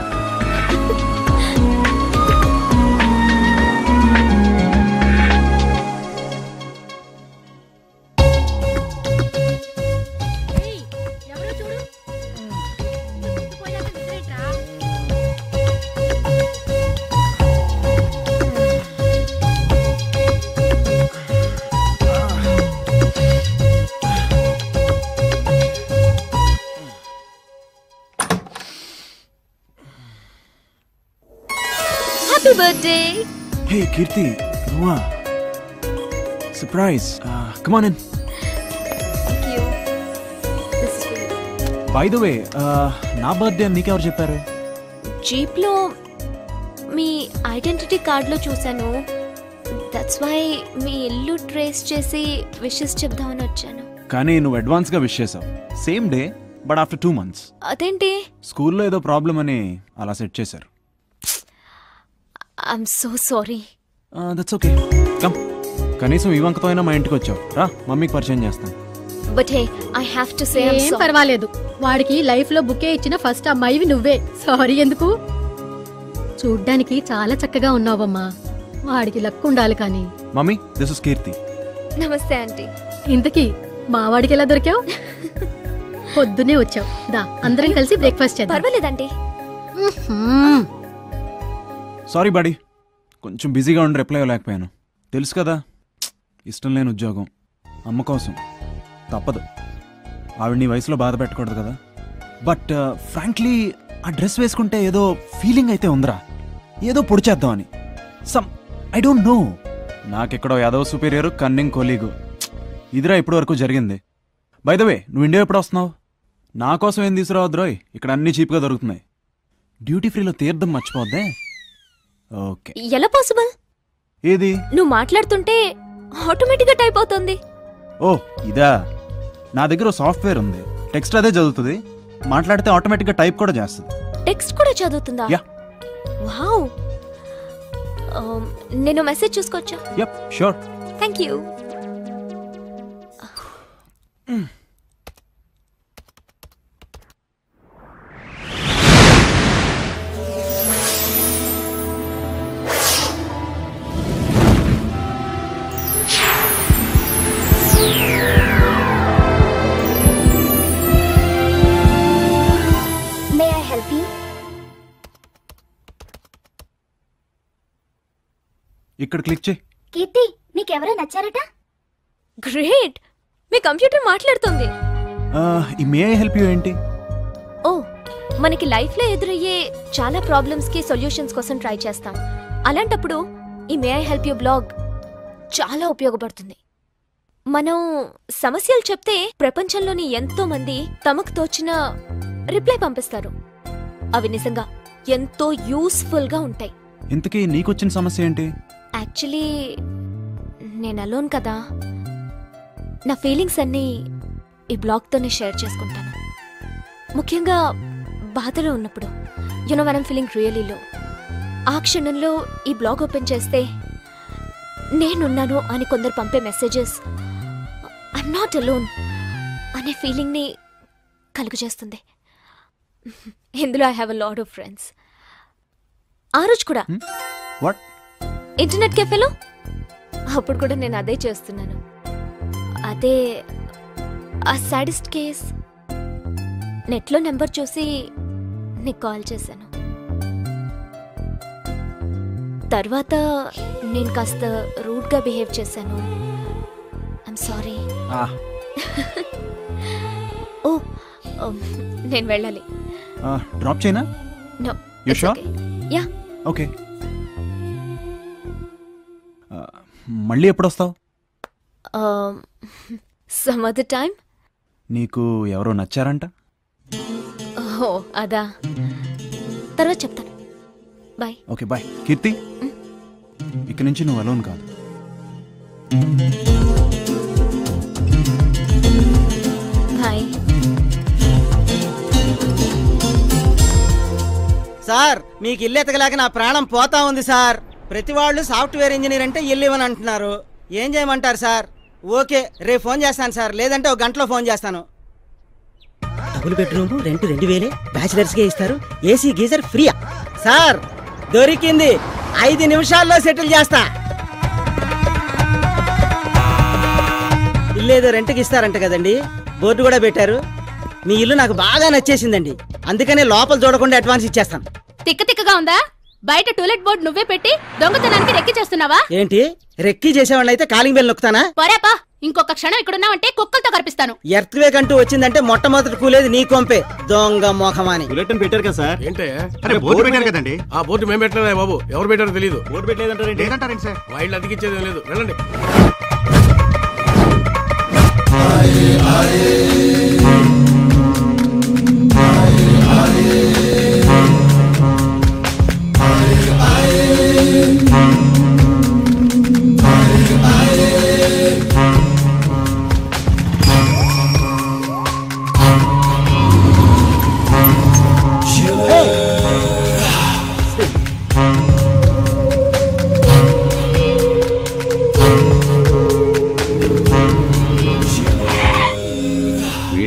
Happy birthday. Hey Keerthi, నువ్వా? Surprise. Come on in. By the way, నా బర్త్డే అని నీకెవరు చెప్పారు? జీప్లో మీ ఐడెంటిటీ కార్డులో చూశాను. దట్స్ వై మీ ఇల్లు ట్రేస్ చేసి విషెస్ చెప్దామని వచ్చాను. కానీ నువ్వు అడ్వాన్స్గా విష్ చేసావు. Same day but after 2 months. అదేంటి? స్కూల్లో ఏదో ప్రాబ్లం అని అలా సెట్ చేశారు. I'm so sorry. That's okay. Come, కనీసం ఈ వంకతో అయినా మా ఇంటికి వచ్చావు. రా, మమ్మీకి పరిచయం చేస్తాను. But hey, I have to say ఏం పర్వాలేదు. వాడికి లైఫ్ లో బుకే ఇచ్చిన ఫస్ట్ అమ్మాయివి నువ్వే. సారీ ఎందుకు? చూడ్డానికి చాలా చక్కగా ఉన్నావమ్మా. వాడికి లక్ ఉండాలి కానీ. మమ్మీ, దిస్ ఇస్ కీర్తి. నమస్తే ఆంటీ. ఇంతకీ మా వాడికి ఎలా దొరికావు? పొద్దునే వచ్చావు. దా, అందరం కలిసి బ్రేక్ఫాస్ట్ చేద్దాం. పర్వాలేదండి. సారీ బడీ, కొంచెం బిజీగా ఉండి రిప్లై ఇవ్వలేకపోయాను. తెలుసు కదా, ఇష్టం లేని ఉద్యోగం, అమ్మ కోసం తప్పదు. ఆవిడ నీ వయసులో బాధ పెట్టకూడదు కదా. బట్ ఫ్రాంక్లీ ఆ డ్రెస్ వేసుకుంటే ఏదో ఫీలింగ్ అయితే ఉందిరా, ఏదో పొడి చేద్దామని. సమ్ ఐ డోంట్ నో, నాకెక్కడో యాదవ్ సుపీరియర్ కన్నింగ్ కొలీగు ఇదిరా ఇప్పటి వరకు జరిగింది. బై ద వే, నువ్వు ఇండియా ఎప్పుడు వస్తున్నావు? నా కోసం ఏం తీసుకురావద్దురోయ్, ఇక్కడ అన్ని చీప్గా దొరుకుతున్నాయి. డ్యూటీ ఫ్రీలో తీర్థం మర్చిపోద్దే. ఓకే. ఎలా పాసిబుల్? ఏది? నువ్వు మాట్లాడుతుంటే ఆటోమేటిక్ గా టైప్ అవుతుంది. ఓ ఇదా, నా దగ్గర సాఫ్ట్వేర్ ఉంది, టెక్స్ట్ అదే చదువుతుంది, మాట్లాడితే ఆటోమేటిక్ గా టైప్ కూడా చేస్తుంది. టెక్స్ట్ కూడా చదువుతుందా? యా. వావ్. నేను మెసేజ్ చూసుకోవచ్చా? Yup, sure. Thank you. May I help you? ఇక్కడ క్లిక్ చేయి. కీర్తి, నీకెవరో నచ్చారట? గ్రేట్, మీ కంప్యూటర్ మాట్లాడుతుంది. ఈ మే ఐ హెల్ప్ యూ ఏంటి? ఓ, మనకి లైఫ్ లో ఎదురయ్యే చాలా ప్రాబ్లమ్స్ కి సొల్యూషన్స్ కోసం ట్రై చేస్తాం. అలాంటప్పుడు ఈ may I help you blog చాలా ఉపయోగపడుతుంది. మనం సమస్యలు చెప్తే ప్రపంచంలోని ఎంతో మంది తమకు తోచిన రిప్లై పంపిస్తారు. అవి నిజంగా ఎంతో యూస్ఫుల్ గా ఉంటాయి. ఇంతకీ నీకొచ్చిన సమస్య ఏంటి? యాక్చువల్లీ నేను అలోన్ కదా, నా ఫీలింగ్స్ అన్నీ ఈ బ్లాగ్తోనే షేర్ చేసుకుంటాను. ముఖ్యంగా బాధలో ఉన్నప్పుడు, you know when I'm feeling really లో, ఆ క్షణంలో ఈ బ్లాగ్ ఓపెన్ చేస్తే నేనున్నాను అని కొందరు పంపే మెసేజెస్ ఐఎమ్ నాట్ అలోన్ అనే ఫీలింగ్ని కలుగజేస్తుంది. ఇందులో I have a lot of friends. ఆ రోజు కూడా ఇంటర్నెట్ కెఫేలో, అప్పుడు కూడా నేను అదే చేస్తున్నాను. అదే ఆ సాడిస్ట్ కేస్. నెట్లో నెంబర్ చూసి నీకు కాల్ చేశాను. తర్వాత నేను కాస్త రూడ్గా బిహేవ్ చేశాను. I'm sorry. ఓ, నేను వెళ్ళాలి. డ్రాప్ చేయనా? No. You sure? Ya. Okay. మళ్ళీ ఎప్పుడు వస్తావు? Some other time. నీకు ఎవరో నచ్చారంట? ఓ అదా, తర్వాత చెప్తాను. బాయ్. Okay bye. కీర్తి, ఇక్కడి నుంచి నువ్వు అలోన్ కాదు. బాయ్. సార్, మీకు ఇల్లు ఎతకలేక నా ప్రాణం పోతా ఉంది సార్. ప్రతి వాళ్ళు సాఫ్ట్వేర్ ఇంజనీర్ అంటే ఇల్లు ఇవ్వని అంటున్నారు. ఏం చేయమంటారు సార్? ఓకే, రేపు ఫోన్ చేస్తాను సార్, లేదంటే ఒక గంటలో ఫోన్ చేస్తాను. డబుల్ బెడ్రూమ్ రెంట్ 2000 బ్యాచిలర్స్ కే ఇస్తారు. AC geyser ఫ్రీయా? సార్ దొరికింది, 5 నిమిషాల్లో సెటిల్ చేస్తా. ఇల్లేదో రెంట్కి ఇస్తారంట కదండి, బోర్డు కూడా పెట్టారు. మీ ఇల్లు నాకు బాగా నచ్చేసిందండి, అందుకనే లోపల చూడకుండా అడ్వాన్స్ ఇచ్చేస్తాను. తిక్కగా ఉందా? బయట టూలెట్ బోర్డు నువ్వే పెట్టి దొంగతనానికి రెక్కి చేస్తున్నావా? ఏంటి రెక్కి చేసేవాళ్ళ అయితే కాలింగ్ బెల్ నొక్కుతానా? పోరాపా, ఇంకొక క్షణం ఇక్కడున్నావంటే కుక్కలతో కనిపిస్తాను. ఎర్త్వేక్ అంటూ వచ్చిందంటే మొట్టమొదటి కూలేది నీ కొంపే, దొంగ మోహమాని. బులెటిన్ పెట్టారు కదా సార్? ఏంటే అరే బోర్డు పెట్టారు కదండి. ఆ బోర్డు మేము పెట్టలేదా బాబు? ఎవరు పెట్టారో తెలియదు. Board పెట్టలేదంటారేంటి sir? వైళ్ళు అతికిచ్చేది లేదు, వెళ్ళండి.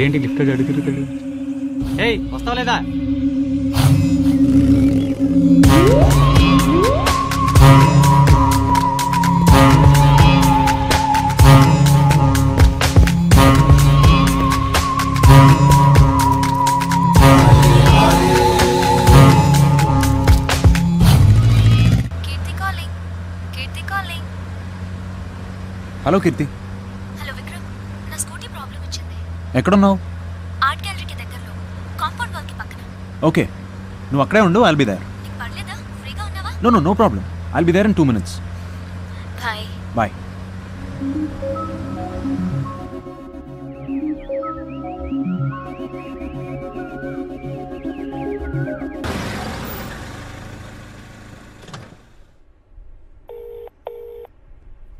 ఏంటి లిఫ్ట్ అడుగుతాడు? ఏయ్ వస్తావా లేదా? హలో కీర్తి. హలో విక్రమ్, నా స్కూటీ ప్రాబ్లం వచ్చింది. ఎక్కడున్నావు? ఆర్ట్ గ్యాలరీకి దగ్గరలో, కాంపౌండ్ వాల్ కి పక్కన. ఓకే, నువ్వు అక్కడే ఉండు, ఐల్ బి దేర్. నీకు పర్లేదా? ఫ్రీగా ఉన్నావా? No problem, I'll be there in 2 minutes. Bye. Bye.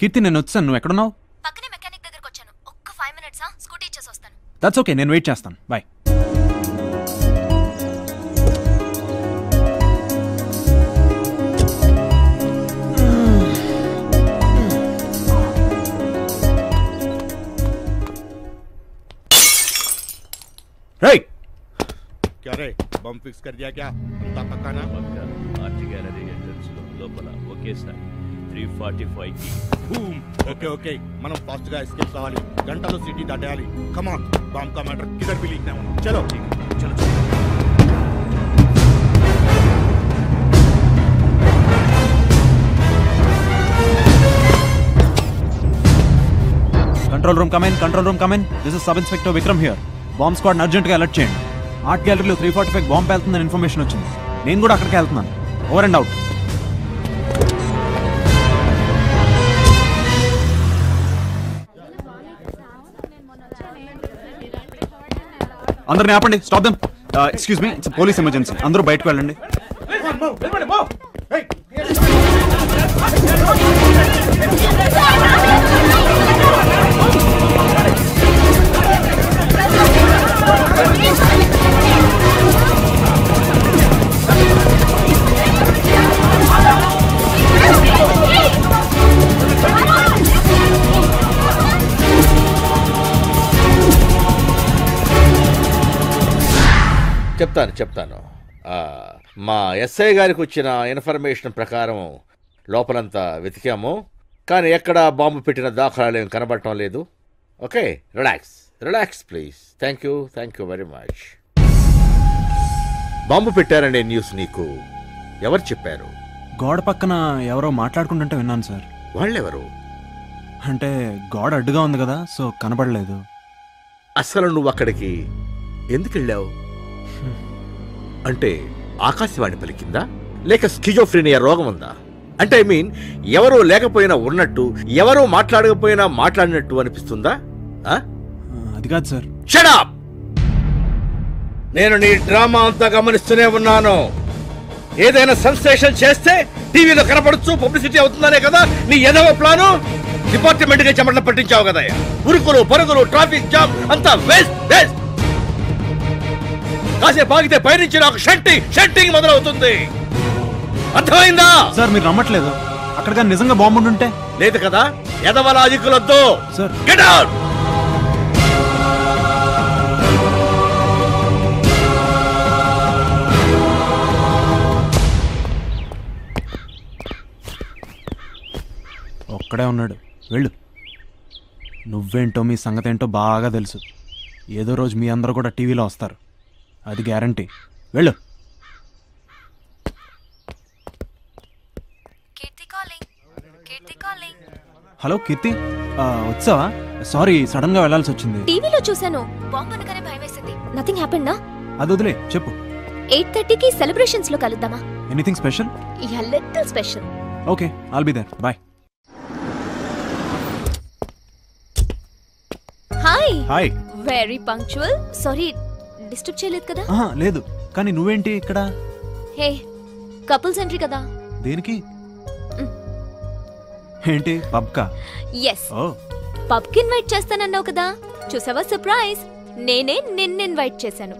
Keerthi, నేను వచ్చాను, నువ్వు ఎక్కడున్నావు? పక్కనే మెకానిక్ దగ్గరకు వచ్చాను. ఒక్క 5 minutes స్కూటీ ఇచ్చేసి వస్తాను. దట్స్ ఓకే, నేను వెయిట్ చేస్తాను. బాయ్. రేయ్, क्या रे बम फिक्स कर दिया क्या? अंता पक्का ना? ఆర్ట్ గ్యాలరీ ఎంట్రన్స్ లోపల ఒకేసారి 345 కి బూమ్. ఓకే మనం ఫాస్ట్ గా ఎస్కేప్ కావాలి, గంటలో సిటీ దాటేయాలి. కమ్ ఆన్, బాంబ్ का मैटर किधर भी लीक ना होना. चलो चलो. Control room come in. This is sub inspector Vikram here. Bomb squad urgent గా అలర్ట్ చేయండి. ఆర్ట్ గ్యాలరీలో 345 బాంబ్ పేలుతుందని ఇన్ఫర్మేషన్ వచ్చింది. నేను కూడా అక్కడికి వెళ్తున్నాను. Over and out. అందరిని ఆపండి, stop them. Excuse me, it's police emergency. అందరూ బయటకు వెళ్ళండి. చెప్తాను. మా ఎస్ఐ గారికి వచ్చిన ఇన్ఫర్మేషన్ ప్రకారం లోపలంతా వెతికాము, కానీ ఎక్కడ బాంబు పెట్టిన దాఖలాలు ఏం కనబడటం లేదు. Okay, relax please. Thank you very much. Bomb పెట్టారనే న్యూస్ నీకు ఎవరు చెప్పారు? గోడ పక్కన ఎవరో మాట్లాడుకుంటుంటే విన్నాను సార్. వాళ్ళెవరు? అంటే గోడ అడ్డుగా ఉంది కదా, సో కనబడలేదు. అసలు నువ్వు అక్కడికి ఎందుకు వెళ్ళావు? అంటే ఆకాశవాణి పలికిందా, లేక స్కిజోఫ్రీనియా రోగం ఉందా? అంటే ఐ మీన్, ఎవరో లేకపోయినా ఉన్నట్టు, ఎవరో మాట్లాడకపోయినా మాట్లాడినట్టు అనిపిస్తుందా? అది కాదు సార్. Shut up! నేను నీ డ్రామా అంతా గమనిస్తూనే ఉన్నాను. ఏదైనా సెన్సేషన్ చేస్తే టీవీలో కనపడచ్చు, పబ్లిసిటీ అవుతుందనే కదా నీ ఎదవ ప్లాను. డిపార్ట్మెంట్ గా చెమటలు పట్టించావు కదా. ఉరుకులు పరుగులు, ట్రాఫిక్ జామ్ అంతా వేస్ట్. కాసేపు ఆగితే పైనుంచి నాకు షంటింగ్ మొదలవుతుంది. అర్థమైందా? సార్ మీరు నమ్మట్లేదు. అక్కడ నిజంగా బాంబు ఉంటే లేదు కదా. ఎదవ లాజిక్కులొద్దు. Sir get out. అక్కడే ఉన్నాడు, వెళ్ళు. నువ్వేంటో మీ సంగతి ఏంటో బాగా తెలుసు. ఏదో రోజు మీ అందరూ కూడా టీవీలో వస్తారు, అది గ్యారంటీ. వెళ్ళు. హలో కీర్తి, వచ్చావా? సారీ, సడన్ గా వెళ్ళాల్సి వచ్చింది. టీవీలో చూశాను, బాంబు అనగానే భయం వేసింది. నథింగ్ హ్యాపెండ్ నా? అది వదిలే, చెప్పు. 8:30కి సెలబ్రేషన్స్ లో కలుద్దామా? Anything special? Ya, little special. Okay, I'll be there. Bye. Hi. Hi. Very punctual. Sorry, disturb చేయలేదు కదా? లేదు, కానీ నువ్వేంటి ఇక్కడ? హే, కపుల్స్ ఎంట్రీ కదా. దేనికి? ఏంటి, పబ్కా? ఎస్, పబ్ కి ఇన్వైట్ చేస్తానన్నావు కదా, చూసావా సర్ప్రైజ్? నేనే నిన్ను ఇన్వైట్ చేశాను.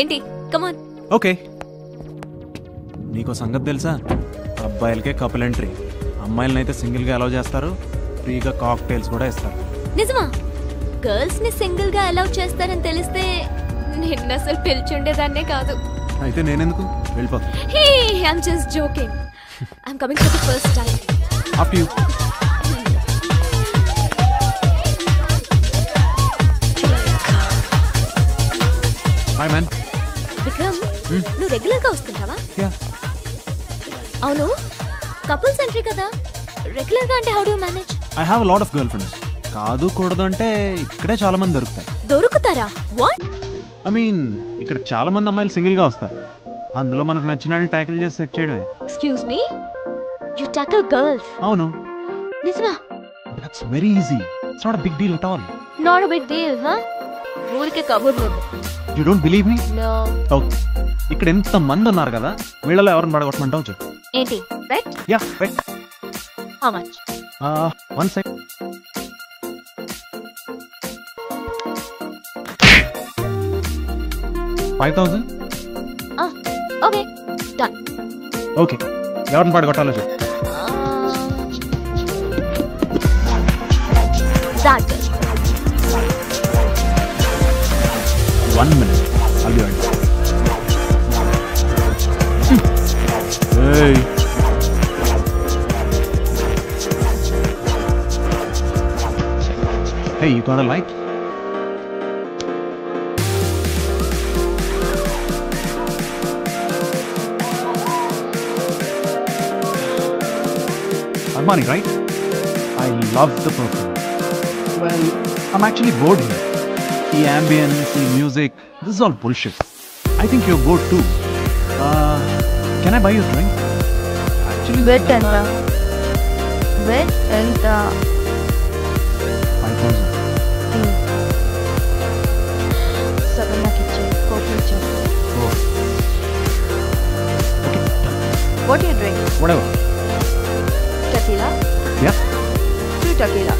ఏంటి, కమాన్. ఓకే. నీకో సంగతి తెలుసా? అబ్బాయిలకే కపుల్ ఎంట్రీ, అమ్మాయిలనైతే సింగిల్ గా అలౌ చేస్తారు, ఫ్రీగా కాక్టైల్స్ కూడా ఇస్తారు. నిజమా? గర్ల్స్ ని సింగిల్ గా అలౌ చేస్తారని తెలిస్తే నిన్న అసలు పిలిచుండేదాన్నే కాదు. అయితే నేనెందుకు? వెళ్ళిపోతా. Hey, I'm just joking. I'm coming for the first time. After you. Hi man. Vikram, నువ్వు రెగ్యులర్ గా వస్తుంటావా? Yeah. అవును, కపుల్స్ ఎంట్రీ కదా, రెగ్యులర్ గా అంటే how do you manage? I have a lot of girlfriends. కాదు కూడదు అంటే ఇక్కడే చాలా మంది దొరుకుతారు. దొరుకుతారా? వాట్? I mean, ఇక్కడ చాలా మంది అమ్మాయిలు సింగిల్ గా వస్తారు, అందులో మనకు నచ్చిన ట్యాకిల్ చేసి సెట్ చేయడమే. Excuse me, you tackle girls? అవును. నిజమా? That's very easy. It's not a big deal at all. Not a big deal, huh? ఊరికే కబుర్లు. You don't believe me? No. Okay. ఇక్కడ ఎంత మంది ఉన్నారు కదా, వీళ్ళలో ఎవరిని పడగొట్టమంటావు చెప్పు. ఏంటి, bet? Yeah, bet. How much? 1 second. $5,000. Okay, done. Okay. ఎవరిని పడగొట్టాలో చెప్పు. That. 1 minute. I'll be right. Hey. Hey, you got a light? Armani, right? I love the perfume. Well, I'm actually bored here. The ambience, the music, this is all bullshit. I think you're bored too. Can I buy you a drink? Actually, Bet enta? Bet enta? 5,000. Sabah నాకు ఇచ్చే, coffee ఇచ్చే. Oh. Okay, done. What do you drink? Whatever. Tequila? Yeah. 2 tequila.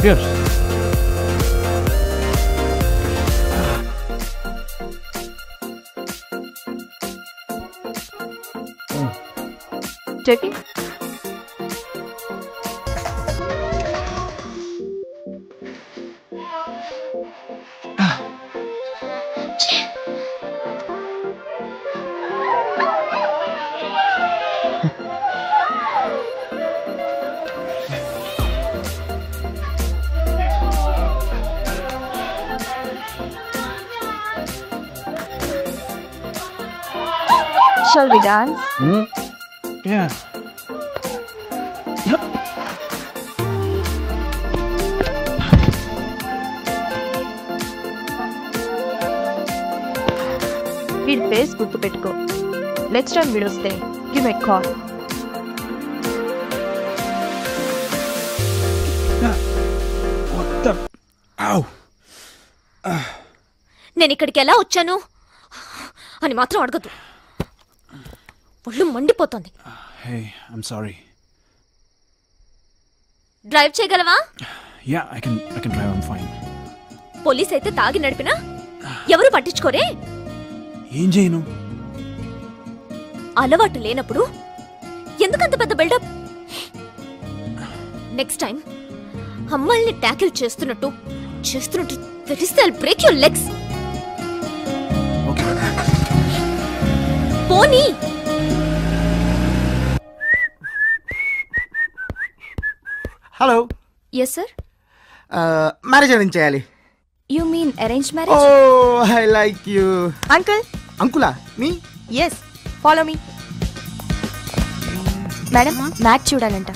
Cheers. Take it. Shall we dance? Yeah. Yep. వీడి face గుర్తు పెట్టుకో. Next time వీడు వస్తే give me call. What the? Ow. నేను ఇక్కడికి ఎలా వచ్చాను అని మాత్రం అడగదు. ఒళ్ళు మండిపోతుంది. Hey, I'm sorry. డ్రైవ్ చేయగలవా? Yeah, I can drive. I'm fine. Police అయితే తాగి నడిపినా ఎవరు పట్టించుకోరే. ఏం చేయను? అలవాటు లేనప్పుడు ఎందుకంత పెద్ద బిల్డప్? నెక్స్ట్ టైం అమ్మాయిల్ని ట్యాకిల్ చేస్తున్నట్టు తెలిస్తే I'll break your legs. పోనీ. Yes sir. మ్యారేజ్ అరేంజ్ చేయాలి. You mean arrange marriage? Oh I like you. Uncle. అంకులా? Me? Yes, follow me. Madam match చూడాలంట.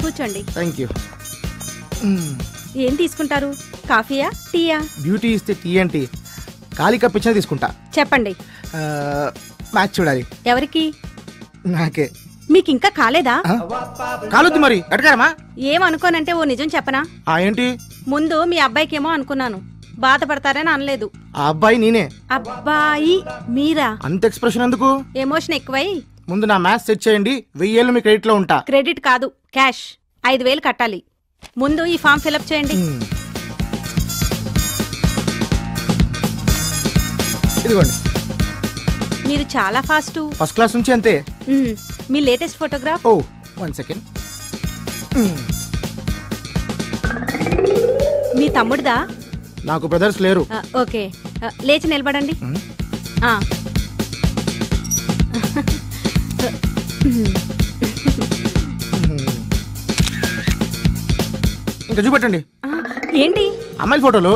కూర్చోండి. Thank you. ఏం తీసుకుంటారు? కాఫీయా, టీయా? బ్యూటీ ఇస్తే టీ ఏంటి, ఖాళీ కప్ ఇచ్చినా తీసుకుంటా. చెప్పండి. మ్యాచ్ చూడాలి. ఎవరికి? నాకే. మీకు ఇంకా కాలేదా? కాలొద్దు మరి, అడగారమా? ఏమనుకోనంటే ఓ నిజం చెప్పనా? ఏంటి? ముందు మీ అబ్బాయికేమో అనుకున్నాను, బాధపడతారని అనలేదు. ఆ అబ్బాయి నేనే. అబ్బాయి మీరా? అంత ఎక్స్ప్రెషన్ ఎందుకు? ఎమోషన్ ఎక్కువై. ముందు నా మ్యాథ్స్ సెట్ చేయండి, 1000 మీ క్రెడిట్ లో ఉంటా. క్రెడిట్ కాదు, క్యాష్. 5000 కట్టాలి. ముందు ఈ ఫామ్ ఫిలప్ చేయండి. ఇదిగోండి. మీరు చాలా ఫాస్ట్. ఫస్ట్ క్లాస్ నుంచి అంతే. మీ లేటెస్ట్ ఫోటోగ్రాఫ్? ఓ 1 సెకండ్. మీ తమ్ముడిదా? నాకు బ్రదర్స్ లేరు. ఓకే, లేచి నిలబడండి. ఇంకా చూపెట్టండి. ఏంటి? అమ్మాయిల ఫోటోలు.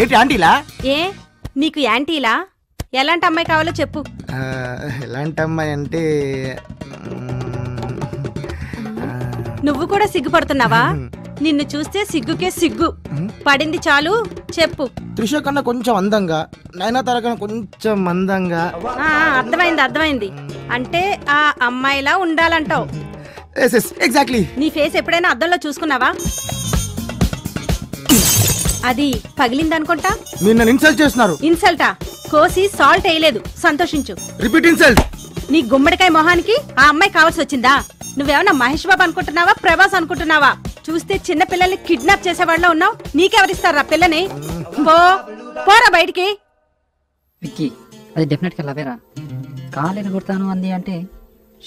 ఏంటి ఆంటీలా? ఏ నీకు యాంటీలా? ఎలాంటి అమ్మాయి కావాలో చెప్పు. ఎలాంటి అమ్మాయి అంటే నువ్వు కూడా సిగ్గుపడుతున్నావా? నిన్ను చూస్తే సిగ్గుకే సిగ్గు పడింది. చాలు చెప్పు. త్రిష కన్నా కొంచెం అందంగా, నయనతార కన్నా కొంచెం మందంగా. అర్థమైంది. అంటే ఆ అమ్మాయిలా ఉండాలంటావు. ఎగ్జాక్ట్లీ. నీ ఫేస్ ఎప్పుడైనా అద్దంలో చూసుకున్నావా? అది పగిలిందనుకుంటా. మీరు నన్ను ఇన్సల్ట్ చేస్తున్నారు. ఇన్సల్టా? కోసి సాల్ట్ వేయలేదు, సంతోషించు. Repeat insult. నీ గుమ్మడికాయ మొహానికి ఆ అమ్మాయి కావాల్సి వచ్చిందా? నువ్వేమన్నా మహేష్ బాబు అనుకుంటున్నావా, ప్రభాస్ అనుకుంటున్నావా? చూస్తే చిన్న పిల్లల్ని కిడ్నాప్ చేసేవాళ్ళ ఉన్నావు. నీకెవరిస్తారా పిల్లని? పోరా బయటికి. విక్కీ, అది డెఫినెట్ గా లవేరా. కాలేరు కొడతాను అంది అంటే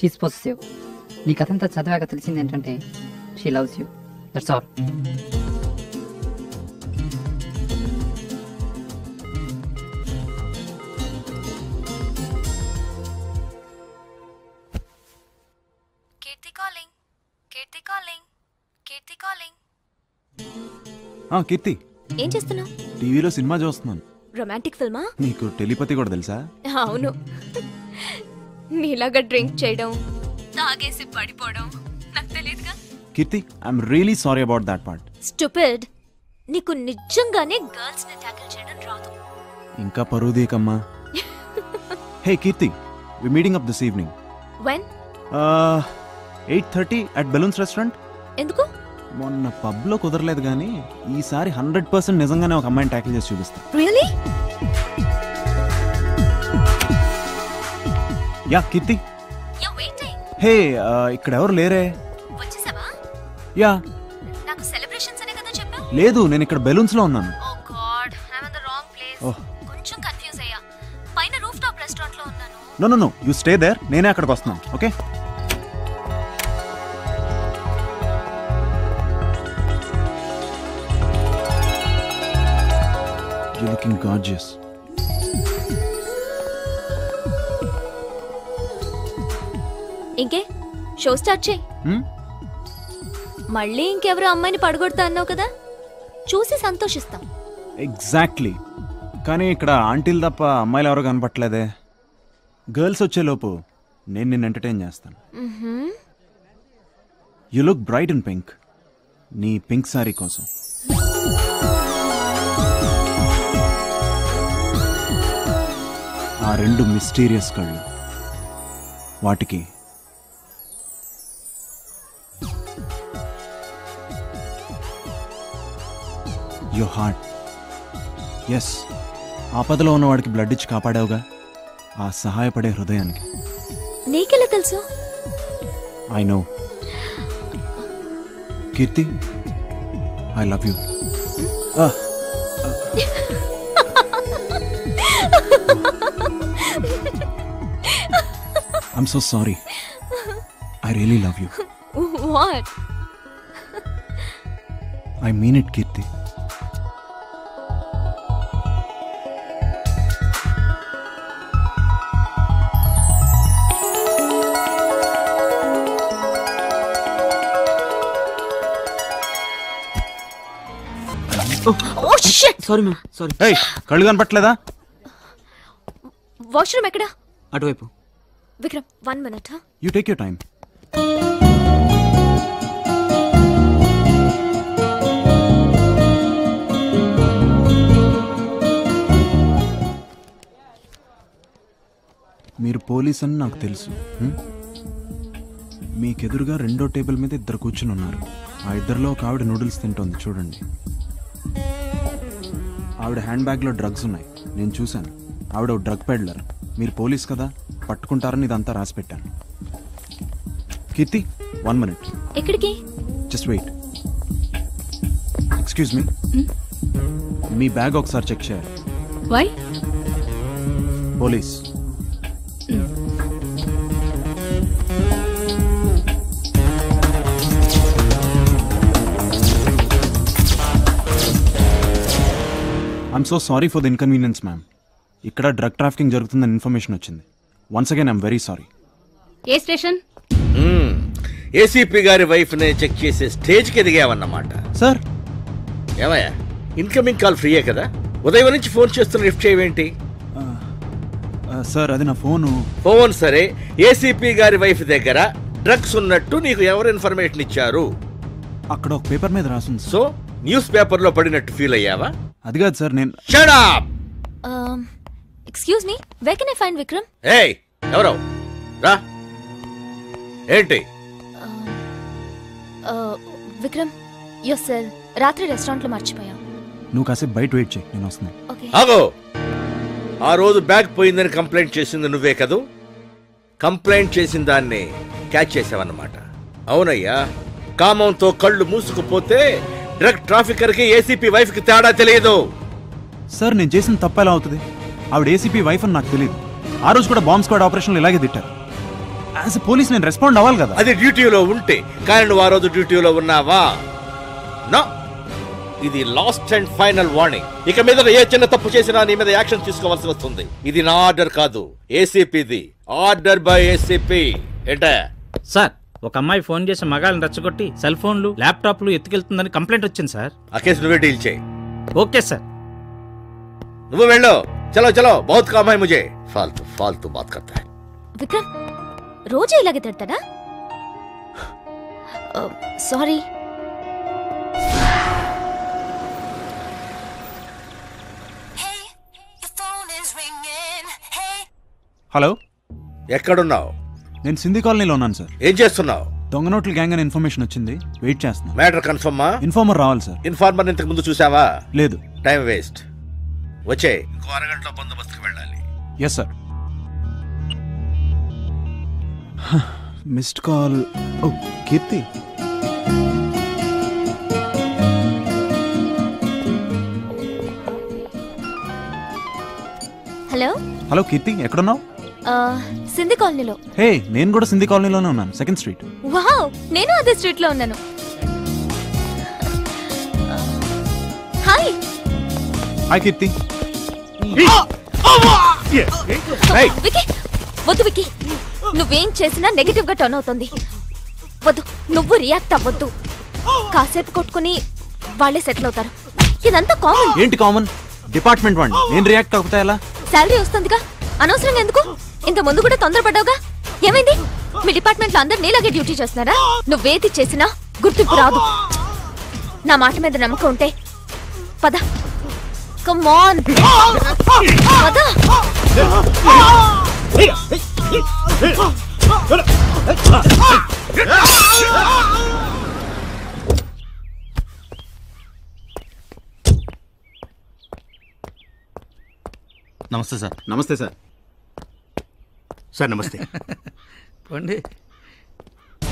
షీస్ పొసెసివ్. నీ కథంతా చదివాక తెలిసింది ఏంటంటే she loves you. That's all. Keerthi, ఏం చేస్తున్నావు? టీవీలో సినిమా చూస్తున్నాను. రొమాంటిక్ ఫిల్మా? నీకు టెలిపతి కూడా తెలుసా? అవును. నీలాగా డ్రింక్ చేయడం, తాగేసి పడిపోవడం నాకు తెలియదుగా. Keerthi, I'm really sorry about that part. Stupid. నీకు నిజంగానే గర్ల్స్ ని టాకిల్ చేయడం రాదు. ఇంకా పరువుదేకమ్మా. Hey Keerthi, we meeting up this evening. When? 8:30 at balloons restaurant. ఎందుకు? మొన్న పబ్ లో కుదరలేదు కానీ ఈసారి 100% నిజంగానే ఒక అమ్మాయిని టాకిల్ చేసి చూపిస్తా. రియల్లీ? యా కీర్తి. హే, ఇక్కడ ఎవరు లేరే. వచ్చేసావా? యా. నాకు సెలబ్రేషన్స్ అనే కదా చెప్పావు. లేదు, నేను ఇక్కడ బెలూన్స్ లో ఉన్నాను. Oh god, I am in the wrong place. కొంచెం కన్ఫ్యూజ్ అయ్యా. పైన రూఫ్ టాప్ రెస్టారెంట్ లో ఉన్నాను. నో యు స్టే దేర్, నేనే అక్కడికి వస్తున్నాను. ఓకే. You're looking gorgeous. ఇంకే షో స్టార్ట్ చేయి. మళ్ళీ ఇంకెవరో అమ్మాయిని పడగొడతా అన్నావు కదా, చూసి సంతోషిస్తాం. ఎగ్జాక్ట్లీ. కానీ ఇక్కడ ఆంటీలు తప్ప అమ్మాయిలు ఎవరో కనపట్లేదే. గర్ల్స్ వచ్చేలోపు నేను నిన్ను ఎంటర్టైన్ చేస్తాను. You look bright in pink. నీ పింక్ సారీ కోసం. ఆ 2 మిస్టీరియస్ కళ్ళు, వాటికి యువర్ హార్ట్. ఎస్, ఆపదలో ఉన్నవాడికి బ్లడ్ ఇచ్చి కాపాడావుగా, ఆ సహాయపడే హృదయానికి. నీకెలా తెలుసు? I know. Kirti, I love you. I'm so sorry. I really love you. What? I mean it, Kirti. Sorry ma'am sorry. కళ్ళు కనపట్లేదా? వాష్రూమ్ ఎక్కడ? అటువైపు. Vikram 1 minute. You take your time. మీరు పోలీస్ అని నాకు తెలుసు. మీకెదురుగా రెండో టేబుల్ మీద ఇద్దరు కూర్చుని ఉన్నారు. ఆ ఇద్దరిలో ఒక ఆవిడ నూడిల్స్ తింటోంది చూడండి. ఆవిడ హ్యాండ్ బ్యాగ్లో డ్రగ్స్ ఉన్నాయి, నేను చూశాను. ఆవిడ ఒక డ్రగ్ పెడ్లర్. మీరు పోలీస్ కదా, పట్టుకుంటారని ఇదంతా రాసి పెట్టాను. కీర్తి 1 minute. ఎక్కడికి? Just wait. ఎక్స్క్యూజ్ మీ, మీ బ్యాగ్ ఒకసారి చెక్ చేయాలి. Why? Police. I'm so sorry for the inconvenience ma'am. ఇక్కడ డ్రగ్ ట్రాఫికింగ్ జరుగుతుందని ఇన్ఫర్మేషన్ వచ్చింది. Once again I'm very sorry. ఏ స్టేషన్? ఏసీపీ గారి వైఫ్ నే చెక్ చేసే స్టేజ్ కి ఎదిగావన్నమాట. సార్ ఏమయ్యా, ఇన్కమింగ్ కాల్ ఫ్రీయే కదా, ఉదయం నుంచి ఫోన్ చేస్తున్న లిఫ్ట్ చేయవేంటి? సార్ అది నా ఫోను. ఫోన్ సరే, ఏసీపీ గారి వైఫ్ దగ్గర డ్రగ్స్ ఉన్నట్టు నీకు ఎవరు ఇన్ఫర్మేషన్ ఇచ్చారు? అక్కడ ఒక పేపర్ మీద రాసింది. సో న్యూస్ పేపర్ లో పడినట్టు ఫీల్ అయ్యావా? అది కాదు సార్, నేను. Shut up! Excuse me, where can I find Vikram? ఏయ్, ఎవరో రా. ఏంటి? విక్రమ్, యువర్ సెల్ రాత్రి రెస్టారెంట్ లో మర్చిపోయావు. నువ్వు కాసేపు బయట వెయిట్ చేయి, నేను వస్తున్నాను. ఆగో, ఆ రోజు బ్యాగ్ పోయిందని కంప్లైంట్ చేసింది నువ్వే కదూ? కంప్లైంట్ చేసిన దాన్ని క్యాచ్ చేసావన్నమాట. అవునయ్యా, కామంతో కళ్ళు మూసుకుపోతే డ్రగ్ ట్రాఫికర్ కి ఏసీపీ వైఫ్ కి తేడా తెలియదు. సార్ నేను చేసిన తప్ప ఎలా అవుతుంది? ఆవిడ ఏసీపీ వైఫ్ అని నాకు తెలియదు. ఆ రోజు కూడా బాంబ్ స్క్వాడ్ ఆపరేషన్లో ఇలాగే తిట్టారు. యాజ్ ఎ పోలీస్ నేను రెస్పాండ్ అవ్వాలి కదా. అది డ్యూటీలో ఉంటే, కానీ నువ్వు ఆ రోజు డ్యూటీలో ఉన్నావా? నో, ఇది లాస్ట్ అండ్ ఫైనల్ వార్నింగ్. ఇక మీద ఏ చిన్న తప్పు చేసినా నీ మీద యాక్షన్ తీసుకోవాల్సి వస్తుంది. ఇది నా ఆర్డర్ కాదు, ఏసీపీది. Order by ACP. ఏంటా సార్, ఒక అమ్మాయి ఫోన్ చేసి మగాళ్ళని రెచ్చగొట్టి సెల్ ఫోన్లు ల్యాప్టాప్లు ఎత్తుకెళ్తుందని కంప్లైంట్ వచ్చింది సార్. ఆ కేసు నువ్వే డీల్ చేయి. Okay sir. నువ్వు వెళ్ళు. చలో చలో, బహుత్ కామ్ హై ముझे. फालतू फालतू बात करता है. విక్రమ్ రోజు ఇలాగే తిడతాడా? సారీ. హలో, ఎక్కడున్నావు? నేను సింధీ కాలనీలో ఉన్నాను సార్. ఏం చేస్తున్నావు? దొంగ నోట్ల గ్యాంగ్ అని ఇన్ఫర్మేషన్ వచ్చింది, వెయిట్ చేస్తున్నా. మ్యాటర్ కన్ఫర్మా? ఇన్ఫార్మర్ రావాలి సార్. ఇన్ఫార్మర్ ఇంతకు ముందు చూసావా? లేదు. Time waste. వచ్చే, ఇంకో అరగంటలో బందోబస్తుకు వెళ్ళాలి. Yes sir. Missed call. Oh Keerthi. Hello. Hello Keerthi, ఎక్కడున్నావు? సింధీ కాలనీలో. హే, నేను కూడా సింధీ కాలనీలోనే ఉన్నాను, 2nd స్ట్రీట్. వావ్, నేను అదే స్ట్రీట్ లో ఉన్నాను. హాయ్. హాయ్ కీర్తి. వికీ, వద్దు వికీ, నువ్వేం చేసినా నెగటివ్ గా టర్న్ అవుతుంది. వద్దు, నువ్వు రియాక్ట్ అవ్వద్దు. కాసేపు కొట్టుకుని వాళ్ళే సెటిల్ అవుతారు. ఇదంతా కామన్. ఏంటి కామన్? డిపార్ట్మెంట్ వాడిని నేను రియాక్ట్ అవుతా ఎలా? శాలరీ వస్తుందిగా, అనవసరంగా ఎందుకు? ఇంత ముందు కూడా తొందరపడ్డావుగా. ఏమైంది? మీ డిపార్ట్మెంట్ లో అందరు నీలాగే డ్యూటీ చేస్తున్నారా? నువ్వేది చేసినా గుర్తింపు రాదు. నా మాట మీద నమ్మకం ఉంటే పద. కమ్ ఆన్, పద. నమస్తే సార్. నమస్తే సార్. సార్ నమస్తే. పండి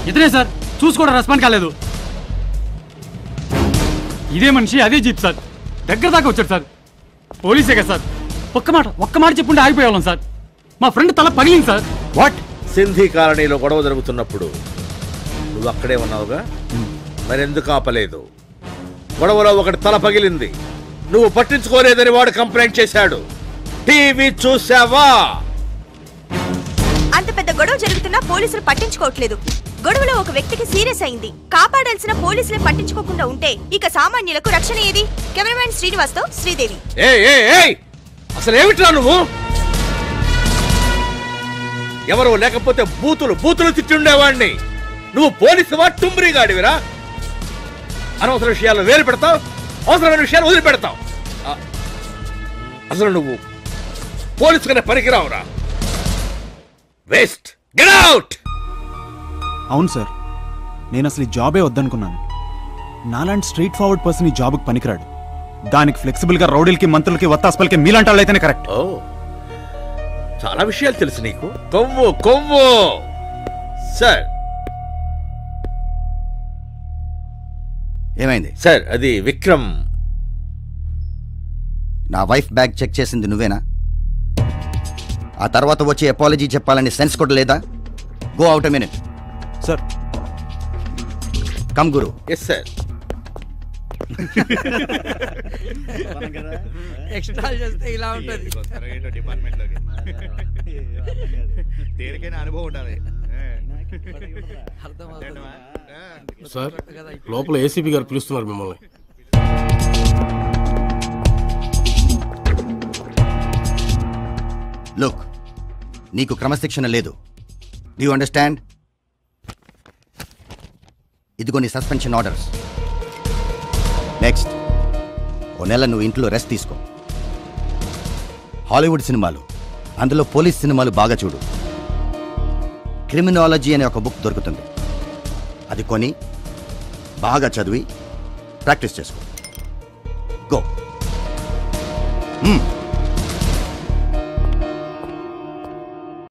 ఇతనే సార్, చూసి కూడా రెస్పాండ్ కాలేదు. ఇదే మనిషి, అదే జీప్ సార్. దగ్గర దాకా వచ్చాడు సార్. పోలీసే కదా సార్. ఒక్క మాట చెప్పుంటే ఆగిపోయేవాళ్ళం సార్. మా ఫ్రెండ్ తల పగిలింది సార్. వాట్? సింధీ కాలనీలో గొడవ జరుగుతున్నప్పుడు నువ్వు అక్కడే ఉన్నావుగా, మరెందుకు ఆపలేదు? గొడవలో ఒకటి తల పగిలింది, నువ్వు పట్టించుకోలేదని వాడు కంప్లైంట్ చేశాడు. టీవీ చూసావా? అంత పెద్ద గొడవ జరుగుతున్నా పోలీసులు పట్టించుకోవట్లేదు. గొడవలో ఒక వ్యక్తికి సీరియస్ అయింది. కాపాడాల్సిన పోలీసులే పట్టించుకోకుండా ఉంటే ఇక సామాన్యులకు రక్షణ ఏది? కెమెరామెన్ శ్రీనివాస్ తో శ్రీదేవి. అసలు ఏమిట్రా నువ్వు? ఎవరో లేకపోతే బూతులు తిట్టుండేవాడిని. నువ్వు పోలీసువా టుంబ్రీ గాడివిరా? అనవసర విషయాలు వేలు పెడతావు, అవసరమైన విషయాలు వదిలిపెడతావు. అసలు నువ్వు పోలీసుగానే పనికిరావురా. వేస్ట్. Get out. అవును సార్, నేను అసలు ఈ జాబే వద్దనుకున్నాను. నాలాంటి స్ట్రైట్ ఫార్వర్డ్ పర్సన్ ఈ జాబ్కి పనికిరాడు. దానికి ఫ్లెక్సిబుల్గా రౌడీలకి, మంత్రులకి, వత్తాస్పలకి మీలాంటి వాళ్ళు అయితేనే కరెక్ట్. చాలా విషయాలు తెలుసు నీకు. కొవ్వు సార్. ఏమైంది సార్? అది విక్రమ్. నా వైఫ్ బ్యాగ్ చెక్ చేసింది నువ్వేనా? ఆ తర్వాత వచ్చి అపాలజీ చెప్పాలని సెన్స్ కూడా లేదా? Go out a minute. Sir come guru. Yes sir. Extra చేస్తే ఇలా ఉంటుంది. దేనికైనా అనుభవం ఉండాలి. సార్ లోపల ఏసీపీ గారు పిలుస్తున్నారు మిమ్మల్ని. లుక్, నీకు క్రమశిక్షణ లేదు. Do you understand? ఇదిగో నీ సస్పెన్షన్ ఆర్డర్స్. నెక్స్ట్ ఓ నెల నువ్వు ఇంట్లో రెస్ట్ తీసుకో. హాలీవుడ్ సినిమాలు, అందులో పోలీస్ సినిమాలు బాగా చూడు. క్రిమినాలజీ అనే ఒక బుక్ దొరుకుతుంది, అది కొని బాగా చదివి ప్రాక్టీస్ చేసుకో. గో.